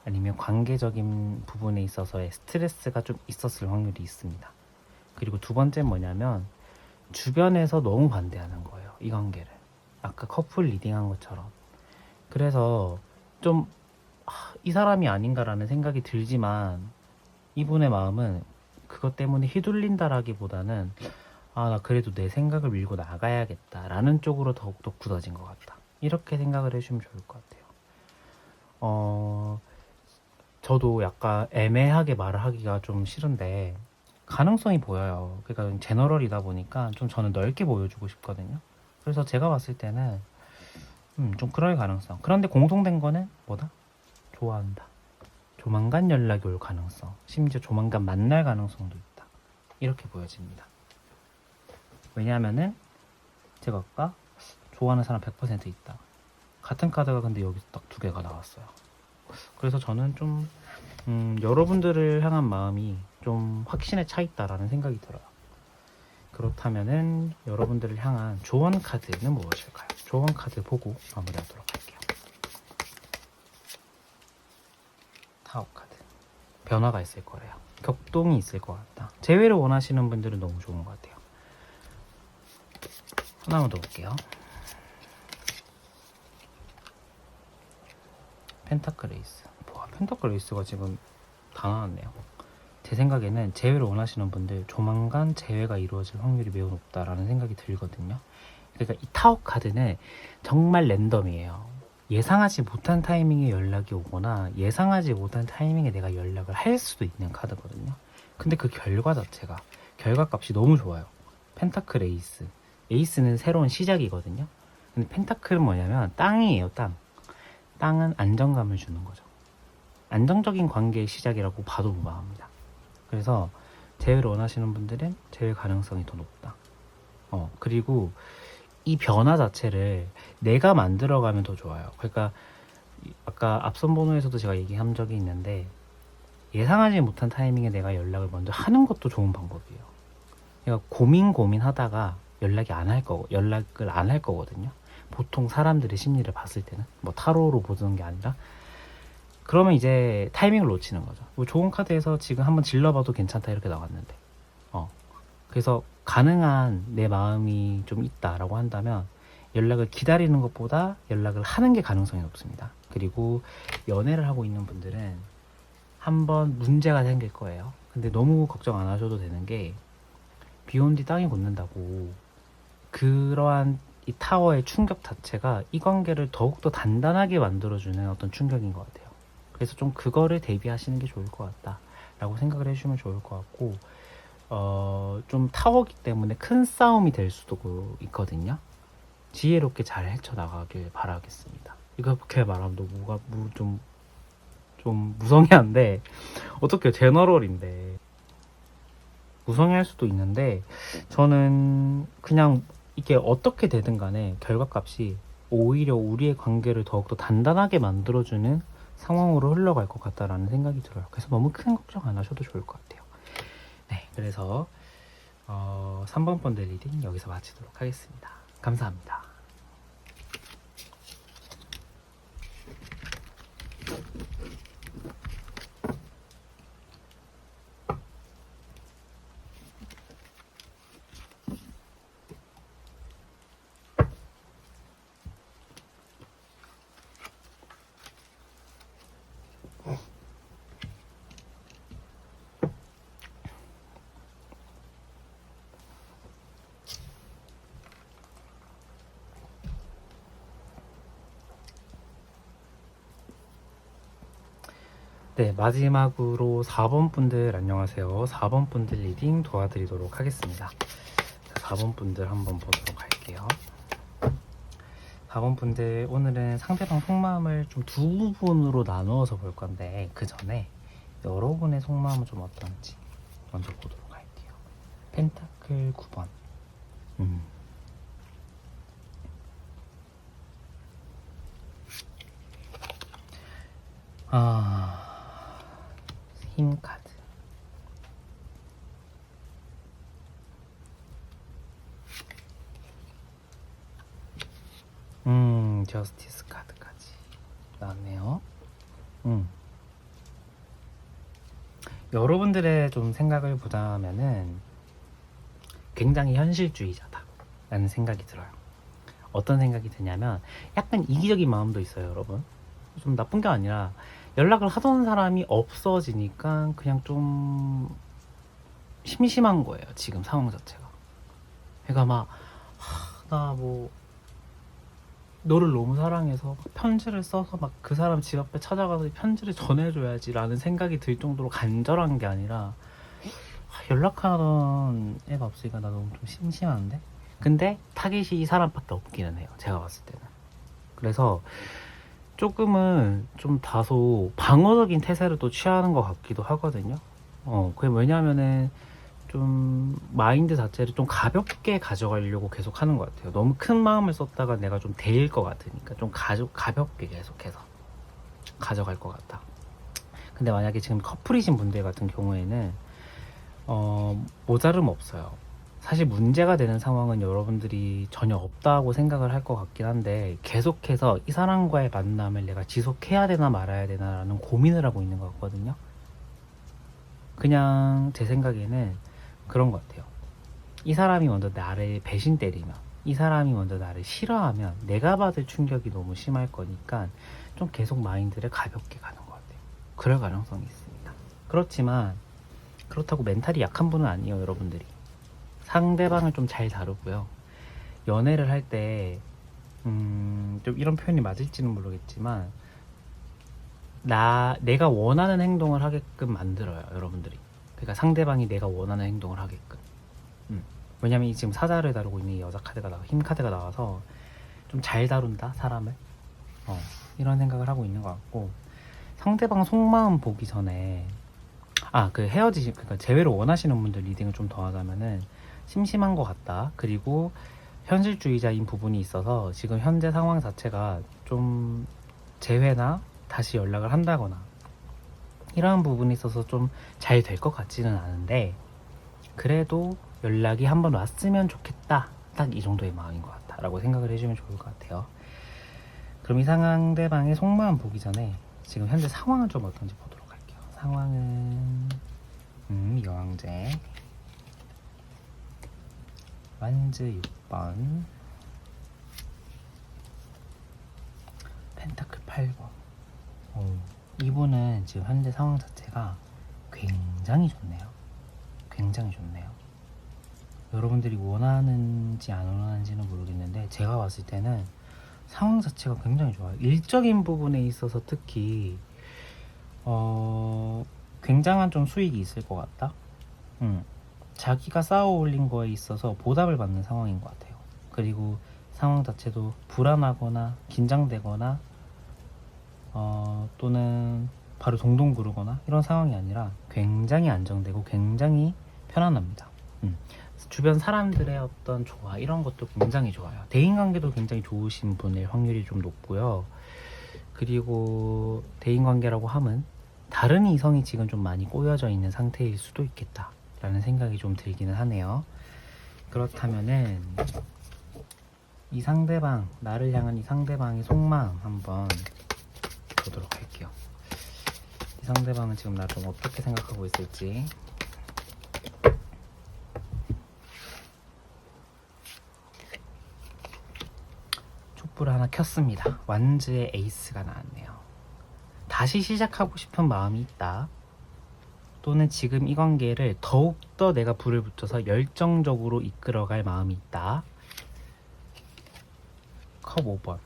아니면 관계적인 부분에 있어서의 스트레스가 좀 있었을 확률이 있습니다. 그리고 두 번째는 뭐냐면 주변에서 너무 반대하는 거예요. 이 관계를. 아까 커플 리딩한 것처럼. 그래서 좀 이 사람이 아닌가라는 생각이 들지만 이분의 마음은 그것 때문에 휘둘린다라기보다는 나 그래도 내 생각을 밀고 나가야겠다라는 쪽으로 더욱더 굳어진 것 같다. 이렇게 생각을 해주면 좋을 것 같아요. 저도 약간 애매하게 말을 하기가 좀 싫은데 가능성이 보여요. 그러니까 제너럴이다 보니까 좀 저는 넓게 보여주고 싶거든요. 그래서 제가 봤을 때는 좀 그럴 가능성. 그런데 공통된 거는 뭐다? 좋아한다. 조만간 연락이 올 가능성. 심지어 조만간 만날 가능성도 있다. 이렇게 보여집니다. 왜냐하면은 제가 아까 좋아하는 사람 100% 있다. 같은 카드가 근데 여기 딱 두 개가 나왔어요. 그래서 저는 좀 여러분들을 향한 마음이 좀 확신에 차 있다라는 생각이 들어요. 그렇다면은 여러분들을 향한 조언 카드는 무엇일까요? 조언 카드 보고 마무리하도록 할게요. 타워 카드. 변화가 있을 거래요. 격동이 있을 것 같다. 재회를 원하시는 분들은 너무 좋은 것 같아요. 하나만 더 볼게요. 펜타클 에이스. 펜타클 에이스가 지금 다 나왔네요. 제 생각에는 재회를 원하시는 분들 조만간 재회가 이루어질 확률이 매우 높다라는 생각이 들거든요. 그러니까 이 타워 카드는 정말 랜덤이에요. 예상하지 못한 타이밍에 연락이 오거나 예상하지 못한 타이밍에 내가 연락을 할 수도 있는 카드거든요. 근데 그 결과 자체가 결과값이 너무 좋아요. 펜타클 에이스. 에이스는 새로운 시작이거든요. 근데 펜타클은 뭐냐면 땅이에요. 땅은 안정감을 주는 거죠. 안정적인 관계의 시작이라고 봐도 무방합니다. 그래서 재회를 원하시는 분들은 재회 가능성이 더 높다. 그리고 이 변화 자체를 내가 만들어가면 더 좋아요. 그러니까 아까 앞선 번호에서도 제가 얘기한 적이 있는데 예상하지 못한 타이밍에 내가 연락을 먼저 하는 것도 좋은 방법이에요. 그러니까 고민하다가 연락을 안 할 거거든요. 보통 사람들의 심리를 봤을 때는 뭐 타로로 보는 게 아니라 그러면 이제 타이밍을 놓치는 거죠. 뭐 좋은 카드에서 지금 한번 질러봐도 괜찮다 이렇게 나왔는데 그래서 가능한 내 마음이 좀 있다라고 한다면 연락을 기다리는 것보다 연락을 하는 게 가능성이 높습니다. 그리고 연애를 하고 있는 분들은 한번 문제가 생길 거예요. 근데 너무 걱정 안 하셔도 되는 게 비온 뒤 땅이 굳는다고 그러한 이 타워의 충격 자체가 이 관계를 더욱더 단단하게 만들어주는 어떤 충격인 것 같아요. 그래서 좀 그거를 대비하시는 게 좋을 것 같다 라고 생각을 해주시면 좋을 것 같고 좀 타워기 때문에 큰 싸움이 될 수도 있거든요. 지혜롭게 잘 헤쳐나가길 바라겠습니다. 이렇게 말하면 뭐가 좀 무성의한데 어떡해요, 제너럴인데 무성의할 수도 있는데 저는 그냥 이게 어떻게 되든 간에 결과값이 오히려 우리의 관계를 더욱더 단단하게 만들어주는 상황으로 흘러갈 것 같다라는 생각이 들어요. 그래서 너무 큰 걱정 안 하셔도 좋을 것 같아요. 네, 그래서 3번 번들 리딩 여기서 마치도록 하겠습니다. 감사합니다. 네, 마지막으로 4번 분들 안녕하세요. 4번 분들 리딩 도와드리도록 하겠습니다. 4번 분들 한번 보도록 할게요. 4번 분들 오늘은 상대방 속마음을 좀 두 부분으로 나누어서 볼 건데 그 전에 여러분의 속마음은 좀 어떤지 먼저 보도록 할게요. 펜타클 9번. 힘 카드. 저스티스 카드까지 나왔네요. 여러분들의 좀 생각을 보자면은 굉장히 현실주의자다라는 생각이 들어요. 어떤 생각이 드냐면 약간 이기적인 마음도 있어요, 여러분. 좀 나쁜 게 아니라 연락을 하던 사람이 없어지니까 그냥 좀 심심한 거예요, 지금 상황 자체가. 그러니까 막 나 뭐 너를 너무 사랑해서 막 편지를 써서 막 그 사람 집 앞에 찾아가서 편지를 전해줘야지 라는 생각이 들 정도로 간절한 게 아니라 연락하던 애가 없으니까 나 너무 좀 심심한데? 근데 타깃이 이 사람밖에 없기는 해요, 제가 봤을 때는. 그래서 조금은 좀 다소 방어적인 태세를 또 취하는 것 같기도 하거든요. 그게 왜냐면은 좀 마인드 자체를 좀 가볍게 가져가려고 계속 하는 것 같아요. 너무 큰 마음을 썼다가 내가 좀 데일 것 같으니까 좀 가볍게 계속해서 가져갈 것 같다. 근데 만약에 지금 커플이신 분들 같은 경우에는 모자름 없어요. 사실 문제가 되는 상황은 여러분들이 전혀 없다고 생각을 할 것 같긴 한데 계속해서 이 사람과의 만남을 내가 지속해야 되나 말아야 되나 라는 고민을 하고 있는 것 같거든요. 그냥 제 생각에는 그런 것 같아요. 이 사람이 먼저 나를 배신 때리면, 이 사람이 먼저 나를 싫어하면 내가 받을 충격이 너무 심할 거니까 좀 계속 마인드를 가볍게 가는 것 같아요. 그럴 가능성이 있습니다. 그렇지만 그렇다고 멘탈이 약한 분은 아니에요, 여러분들이. 상대방을 좀 잘 다루고요. 연애를 할 때 좀 이런 표현이 맞을지는 모르겠지만 내가 원하는 행동을 하게끔 만들어요, 여러분들이. 그러니까 상대방이 내가 원하는 행동을 하게끔. 왜냐면 지금 사자를 다루고 있는 이 여자 카드가 힘 카드가 나와서 좀 잘 다룬다, 사람을. 이런 생각을 하고 있는 것 같고, 상대방 속마음 보기 전에 그 그러니까 재회를 원하시는 분들 리딩을 좀 더 하자면은 심심한 것 같다. 그리고 현실주의자인 부분이 있어서 지금 현재 상황 자체가 좀 재회나 다시 연락을 한다거나 이러한 부분이 있어서 좀 잘 될 것 같지는 않은데 그래도 연락이 한번 왔으면 좋겠다. 딱 이 정도의 마음인 것 같다 라고 생각을 해주면 좋을 것 같아요. 그럼 이 상대방의 속마음 보기 전에 지금 현재 상황은 좀 어떤지 보도록 할게요. 상황은 여왕제, 완즈 6번, 펜타클 8번. 이분은 지금 현재 상황 자체가 굉장히 좋네요. 굉장히 좋네요. 여러분들이 원하는지 안 원하는지는 모르겠는데 제가 봤을 때는 상황 자체가 굉장히 좋아요. 일적인 부분에 있어서 특히 굉장한 좀 수익이 있을 것 같다. 자기가 쌓아 올린 거에 있어서 보답을 받는 상황인 것 같아요. 그리고 상황 자체도 불안하거나 긴장되거나 또는 바로 동동 구르거나 이런 상황이 아니라 굉장히 안정되고 굉장히 편안합니다. 주변 사람들의 어떤 조화 이런 것도 굉장히 좋아요. 대인관계도 굉장히 좋으신 분일 확률이 좀 높고요. 그리고 대인관계라고 하면 다른 이성이 지금 좀 많이 꼬여져 있는 상태일 수도 있겠다 라는 생각이 좀 들기는 하네요. 그렇다면은 이 상대방, 나를 향한 이 상대방의 속마음 한번 보도록 할게요. 이 상대방은 지금 나를 좀 어떻게 생각하고 있을지. 촛불을 하나 켰습니다. 완즈의 에이스가 나왔네요. 다시 시작하고 싶은 마음이 있다. 또는 지금 이 관계를 더욱더 내가 불을 붙여서 열정적으로 이끌어갈 마음이 있다. 컵 5번.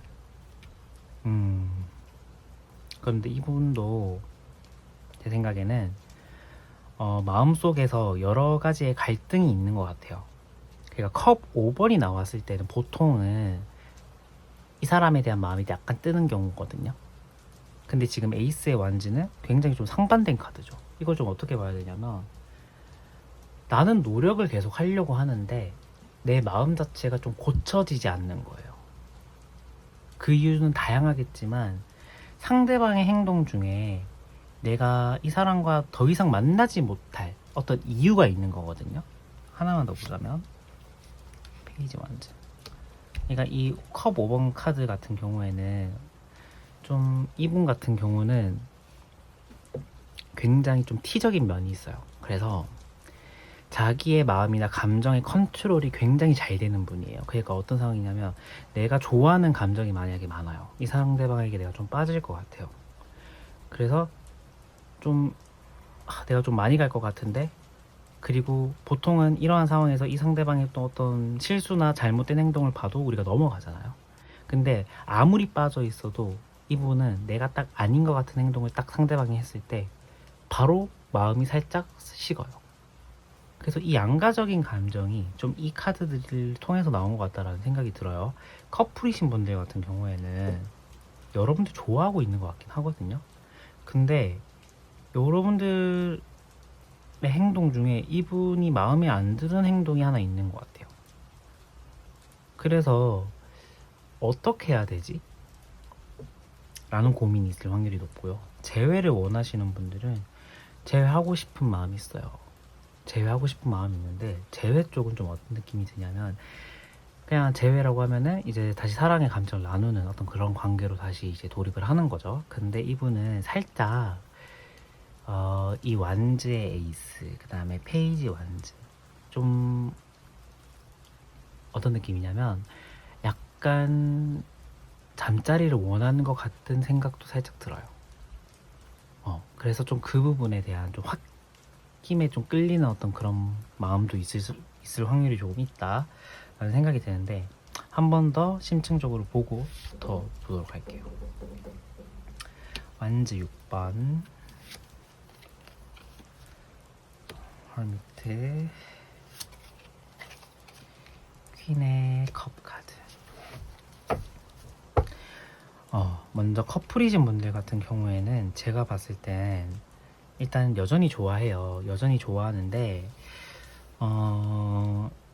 그런데 이분도 제 생각에는 마음속에서 여러 가지의 갈등이 있는 것 같아요. 그러니까 컵 5번이 나왔을 때는 보통은 이 사람에 대한 마음이 약간 뜨는 경우거든요. 근데 지금 에이스의 완즈는 굉장히 좀 상반된 카드죠. 이걸 좀 어떻게 봐야 되냐면, 나는 노력을 계속 하려고 하는데 내 마음 자체가 좀 고쳐지지 않는 거예요. 그 이유는 다양하겠지만 상대방의 행동 중에 내가 이 사람과 더 이상 만나지 못할 어떤 이유가 있는 거거든요. 하나만 더 보자면 페이지 완즈. 그러니까 이 컵 5번 카드 같은 경우에는 좀 이분 같은 경우는 굉장히 좀 티적인 면이 있어요. 그래서 자기의 마음이나 감정의 컨트롤이 굉장히 잘 되는 분이에요. 그러니까 어떤 상황이냐면 내가 좋아하는 감정이 만약에 많아요. 이 상대방에게 내가 좀 빠질 것 같아요. 그래서 좀 내가 좀 많이 갈 것 같은데, 그리고 보통은 이러한 상황에서 이 상대방의 또 어떤 실수나 잘못된 행동을 봐도 우리가 넘어가잖아요. 근데 아무리 빠져 있어도 이분은 내가 딱 아닌 것 같은 행동을 딱 상대방이 했을 때 바로 마음이 살짝 식어요. 그래서 이 양가적인 감정이 좀 이 카드들을 통해서 나온 것 같다라는 생각이 들어요. 커플이신 분들 같은 경우에는 여러분들 좋아하고 있는 것 같긴 하거든요. 근데 여러분들의 행동 중에 이분이 마음에 안 드는 행동이 하나 있는 것 같아요. 그래서 어떻게 해야 되지? 라는 고민이 있을 확률이 높고요. 재회를 원하시는 분들은 재회하고 싶은 마음이 있어요. 재회하고 싶은 마음이 있는데, 재회 쪽은 좀 어떤 느낌이 드냐면, 그냥 재회라고 하면은 이제 다시 사랑의 감정을 나누는 어떤 그런 관계로 다시 이제 돌입을 하는 거죠. 근데 이분은 살짝 이 완즈의 에이스, 그 다음에 페이지 완즈, 좀 어떤 느낌이냐면 약간 잠자리를 원하는 것 같은 생각도 살짝 들어요. 그래서 좀 그 부분에 대한 좀 홧김에 좀 끌리는 어떤 그런 마음도 있을 확률이 조금 있다 라는 생각이 드는데, 한 번 더 심층적으로 보고 더 보도록 할게요. 완즈 6번, 헐미트, 퀸의 컵 카드. 먼저 커플이신 분들 같은 경우에는 제가 봤을 땐 일단 여전히 좋아해요. 여전히 좋아하는데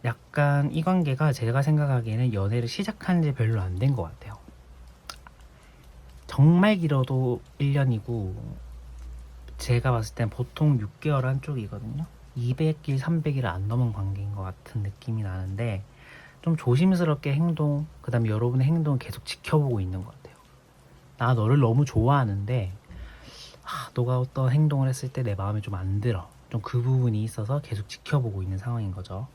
약간 이 관계가 제가 생각하기에는 연애를 시작한 지 별로 안 된 것 같아요. 정말 길어도 1년이고 제가 봤을 땐 보통 6개월 한쪽이거든요. 200일, 300일을 안 넘은 관계인 것 같은 느낌이 나는데, 좀 조심스럽게 행동, 그 다음에 여러분의 행동을 계속 지켜보고 있는 것 같아요. 나 너를 너무 좋아하는데 너가 어떤 행동을 했을 때 내 마음에 좀 안 들어. 좀 그 부분이 있어서 계속 지켜보고 있는 상황인 거죠.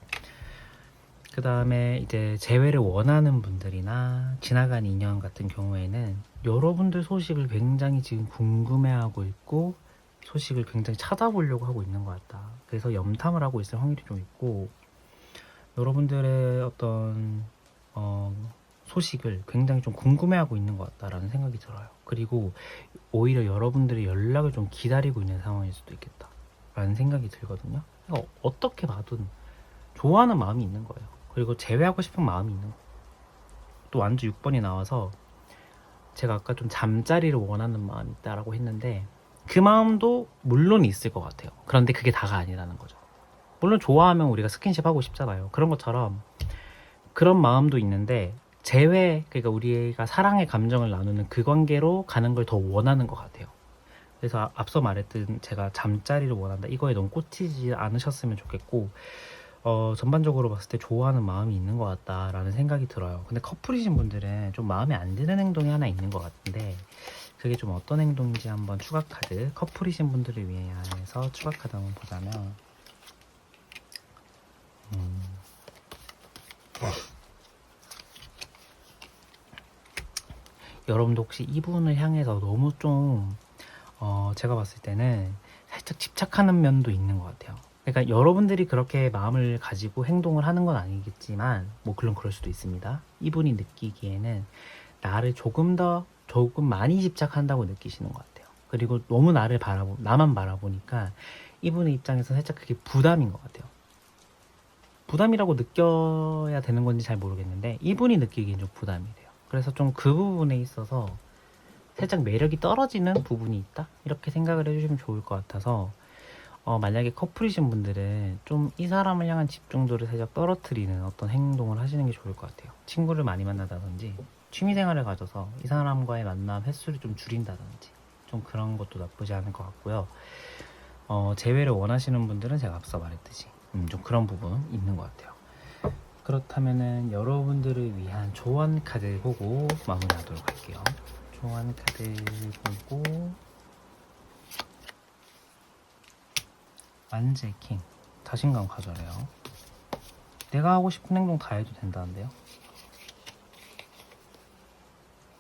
그 다음에 이제 재회를 원하는 분들이나 지나간 인연 같은 경우에는 여러분들 소식을 굉장히 지금 궁금해하고 있고 소식을 굉장히 찾아보려고 하고 있는 것 같다. 그래서 염탐을 하고 있을 확률이 좀 있고, 여러분들의 어떤 소식을 굉장히 좀 궁금해하고 있는 것 같다라는 생각이 들어요. 그리고 오히려 여러분들의 연락을 좀 기다리고 있는 상황일 수도 있겠다 라는 생각이 들거든요. 어떻게 봐든 좋아하는 마음이 있는 거예요. 그리고 제외하고 싶은 마음이 있는 거예요. 또 완주 6번이 나와서 제가 아까 좀 잠자리를 원하는 마음이 있다라고 했는데 그 마음도 물론 있을 것 같아요. 그런데 그게 다가 아니라는 거죠. 물론 좋아하면 우리가 스킨십 하고 싶잖아요. 그런 것처럼 그런 마음도 있는데 그러니까 우리가 사랑의 감정을 나누는 그 관계로 가는 걸 더 원하는 것 같아요. 그래서 앞서 말했던 제가 잠자리를 원한다 이거에 너무 꽂히지 않으셨으면 좋겠고 전반적으로 봤을 때 좋아하는 마음이 있는 것 같다라는 생각이 들어요. 근데 커플이신 분들은 좀 마음에 안 드는 행동이 하나 있는 것 같은데 그게 좀 어떤 행동인지 한번 추가 카드, 커플이신 분들을 위해서 추가 카드 한번 보자면 여러분도 혹시 이분을 향해서 너무 좀 제가 봤을 때는 살짝 집착하는 면도 있는 것 같아요. 그러니까 여러분들이 그렇게 마음을 가지고 행동을 하는 건 아니겠지만 뭐 그럴 수도 있습니다. 이분이 느끼기에는 나를 조금 많이 집착한다고 느끼시는 것 같아요. 그리고 너무 나만 바라보니까 이분의 입장에서 살짝 그게 부담인 것 같아요. 부담이라고 느껴야 되는 건지 잘 모르겠는데 이분이 느끼기엔 좀 부담이래요. 그래서 좀 그 부분에 있어서 살짝 매력이 떨어지는 부분이 있다? 이렇게 생각을 해주시면 좋을 것 같아서 만약에 커플이신 분들은 좀 이 사람을 향한 집중도를 살짝 떨어뜨리는 어떤 행동을 하시는 게 좋을 것 같아요. 친구를 많이 만나다든지 취미생활을 가져서 이 사람과의 만남 횟수를 좀 줄인다든지 좀 그런 것도 나쁘지 않을 것 같고요. 재회를 원하시는 분들은 제가 앞서 말했듯이 좀 그런 부분 있는 것 같아요. 그렇다면은 여러분들을 위한 조언 카드 보고 마무리하도록 할게요. 조언 카드 보고 완즈의 킹, 자신감 가져래요. 내가 하고 싶은 행동 다 해도 된다는데요.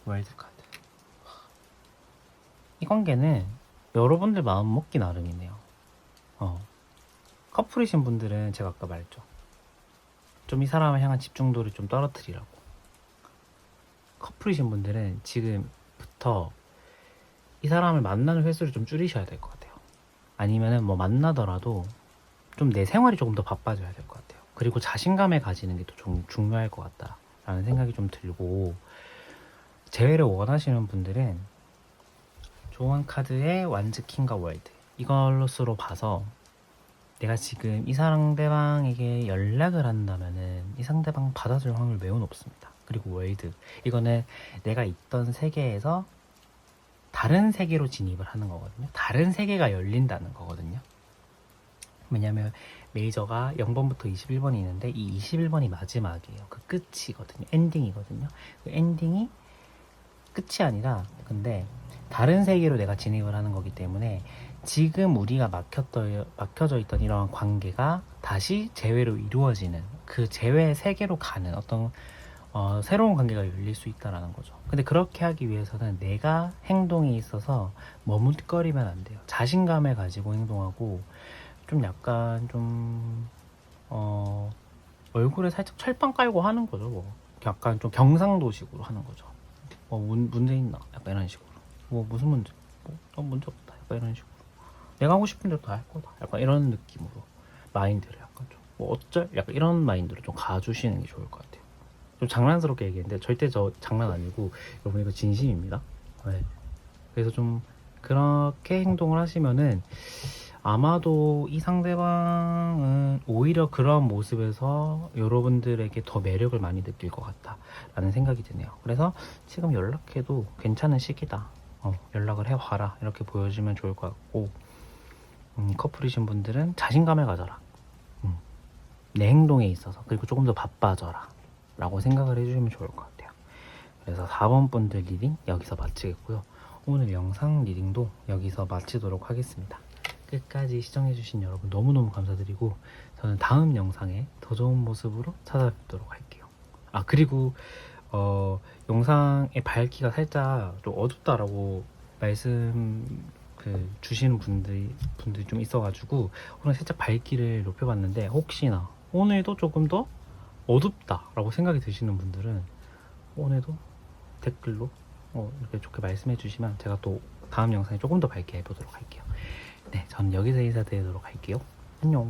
월드 카드. 이 관계는 여러분들 마음 먹기 나름이네요. 커플이신 분들은 제가 아까 말했죠. 좀 이 사람을 향한 집중도를 좀 떨어뜨리라고. 커플이신 분들은 지금부터 이 사람을 만나는 횟수를 좀 줄이셔야 될 것 같아요. 아니면은 뭐 만나더라도 좀 내 생활이 조금 더 바빠져야 될 것 같아요. 그리고 자신감을 가지는 게 또 좀 중요할 것 같다라는 생각이 좀 들고, 재회를 원하시는 분들은 조언 카드의 완즈 킹과 월드 이걸로서로 봐서 내가 지금 이 상대방에게 연락을 한다면은 이 상대방 받아줄 확률 매우 높습니다. 그리고 월드, 이거는 내가 있던 세계에서 다른 세계로 진입을 하는 거거든요. 다른 세계가 열린다는 거거든요. 왜냐면 메이저가 0번부터 21번이 있는데 이 21번이 마지막이에요. 그 끝이거든요. 엔딩이거든요. 그 엔딩이 끝이 아니라 근데 다른 세계로 내가 진입을 하는 거기 때문에 지금 우리가 막혀져 있던 이러한 관계가 다시 재회로 이루어지는, 그 재회의 세계로 가는 어떤 새로운 관계가 열릴 수 있다라는 거죠. 근데 그렇게 하기 위해서는 내가 행동에 있어서 머뭇거리면 안 돼요. 자신감을 가지고 행동하고 좀 약간 좀 얼굴에 살짝 철판 깔고 하는 거죠. 뭐 약간 좀 경상도식으로 하는 거죠. 문제 있나? 약간 이런 식으로. 무슨 문제? 문제 없다. 약간 이런 식으로. 내가 하고 싶은 대로 다 할 거다. 약간 이런 느낌으로 마인드를 약간 좀 어쩔? 약간 이런 마인드로 좀 가주시는 게 좋을 것 같아요. 좀 장난스럽게 얘기했는데 절대 저 장난 아니고 여러분 이거 진심입니다. 네. 그래서 좀 그렇게 행동을 하시면은 아마도 이 상대방은 오히려 그런 모습에서 여러분들에게 더 매력을 많이 느낄 것 같다라는 생각이 드네요. 그래서 지금 연락해도 괜찮은 시기다. 연락을 해봐라. 이렇게 보여주면 좋을 것 같고, 커플이신 분들은 자신감을 가져라. 내 행동에 있어서. 그리고 조금 더 바빠져라. 라고 생각을 해주시면 좋을 것 같아요. 그래서 4번 분들 리딩 여기서 마치겠고요. 오늘 영상 리딩도 여기서 마치도록 하겠습니다. 끝까지 시청해주신 여러분 너무너무 감사드리고 저는 다음 영상에 더 좋은 모습으로 찾아뵙도록 할게요. 그리고 영상의 밝기가 살짝 좀 어둡다라고 말씀 주시는 분들이 좀 있어가지고 오늘 살짝 밝기를 높여봤는데, 혹시나 오늘도 조금 더 어둡다라고 생각이 드시는 분들은 오늘도 댓글로 이렇게 좋게 말씀해 주시면 제가 또 다음 영상에 조금 더 밝게 해보도록 할게요. 네, 저는 여기서 인사드리도록 할게요. 안녕.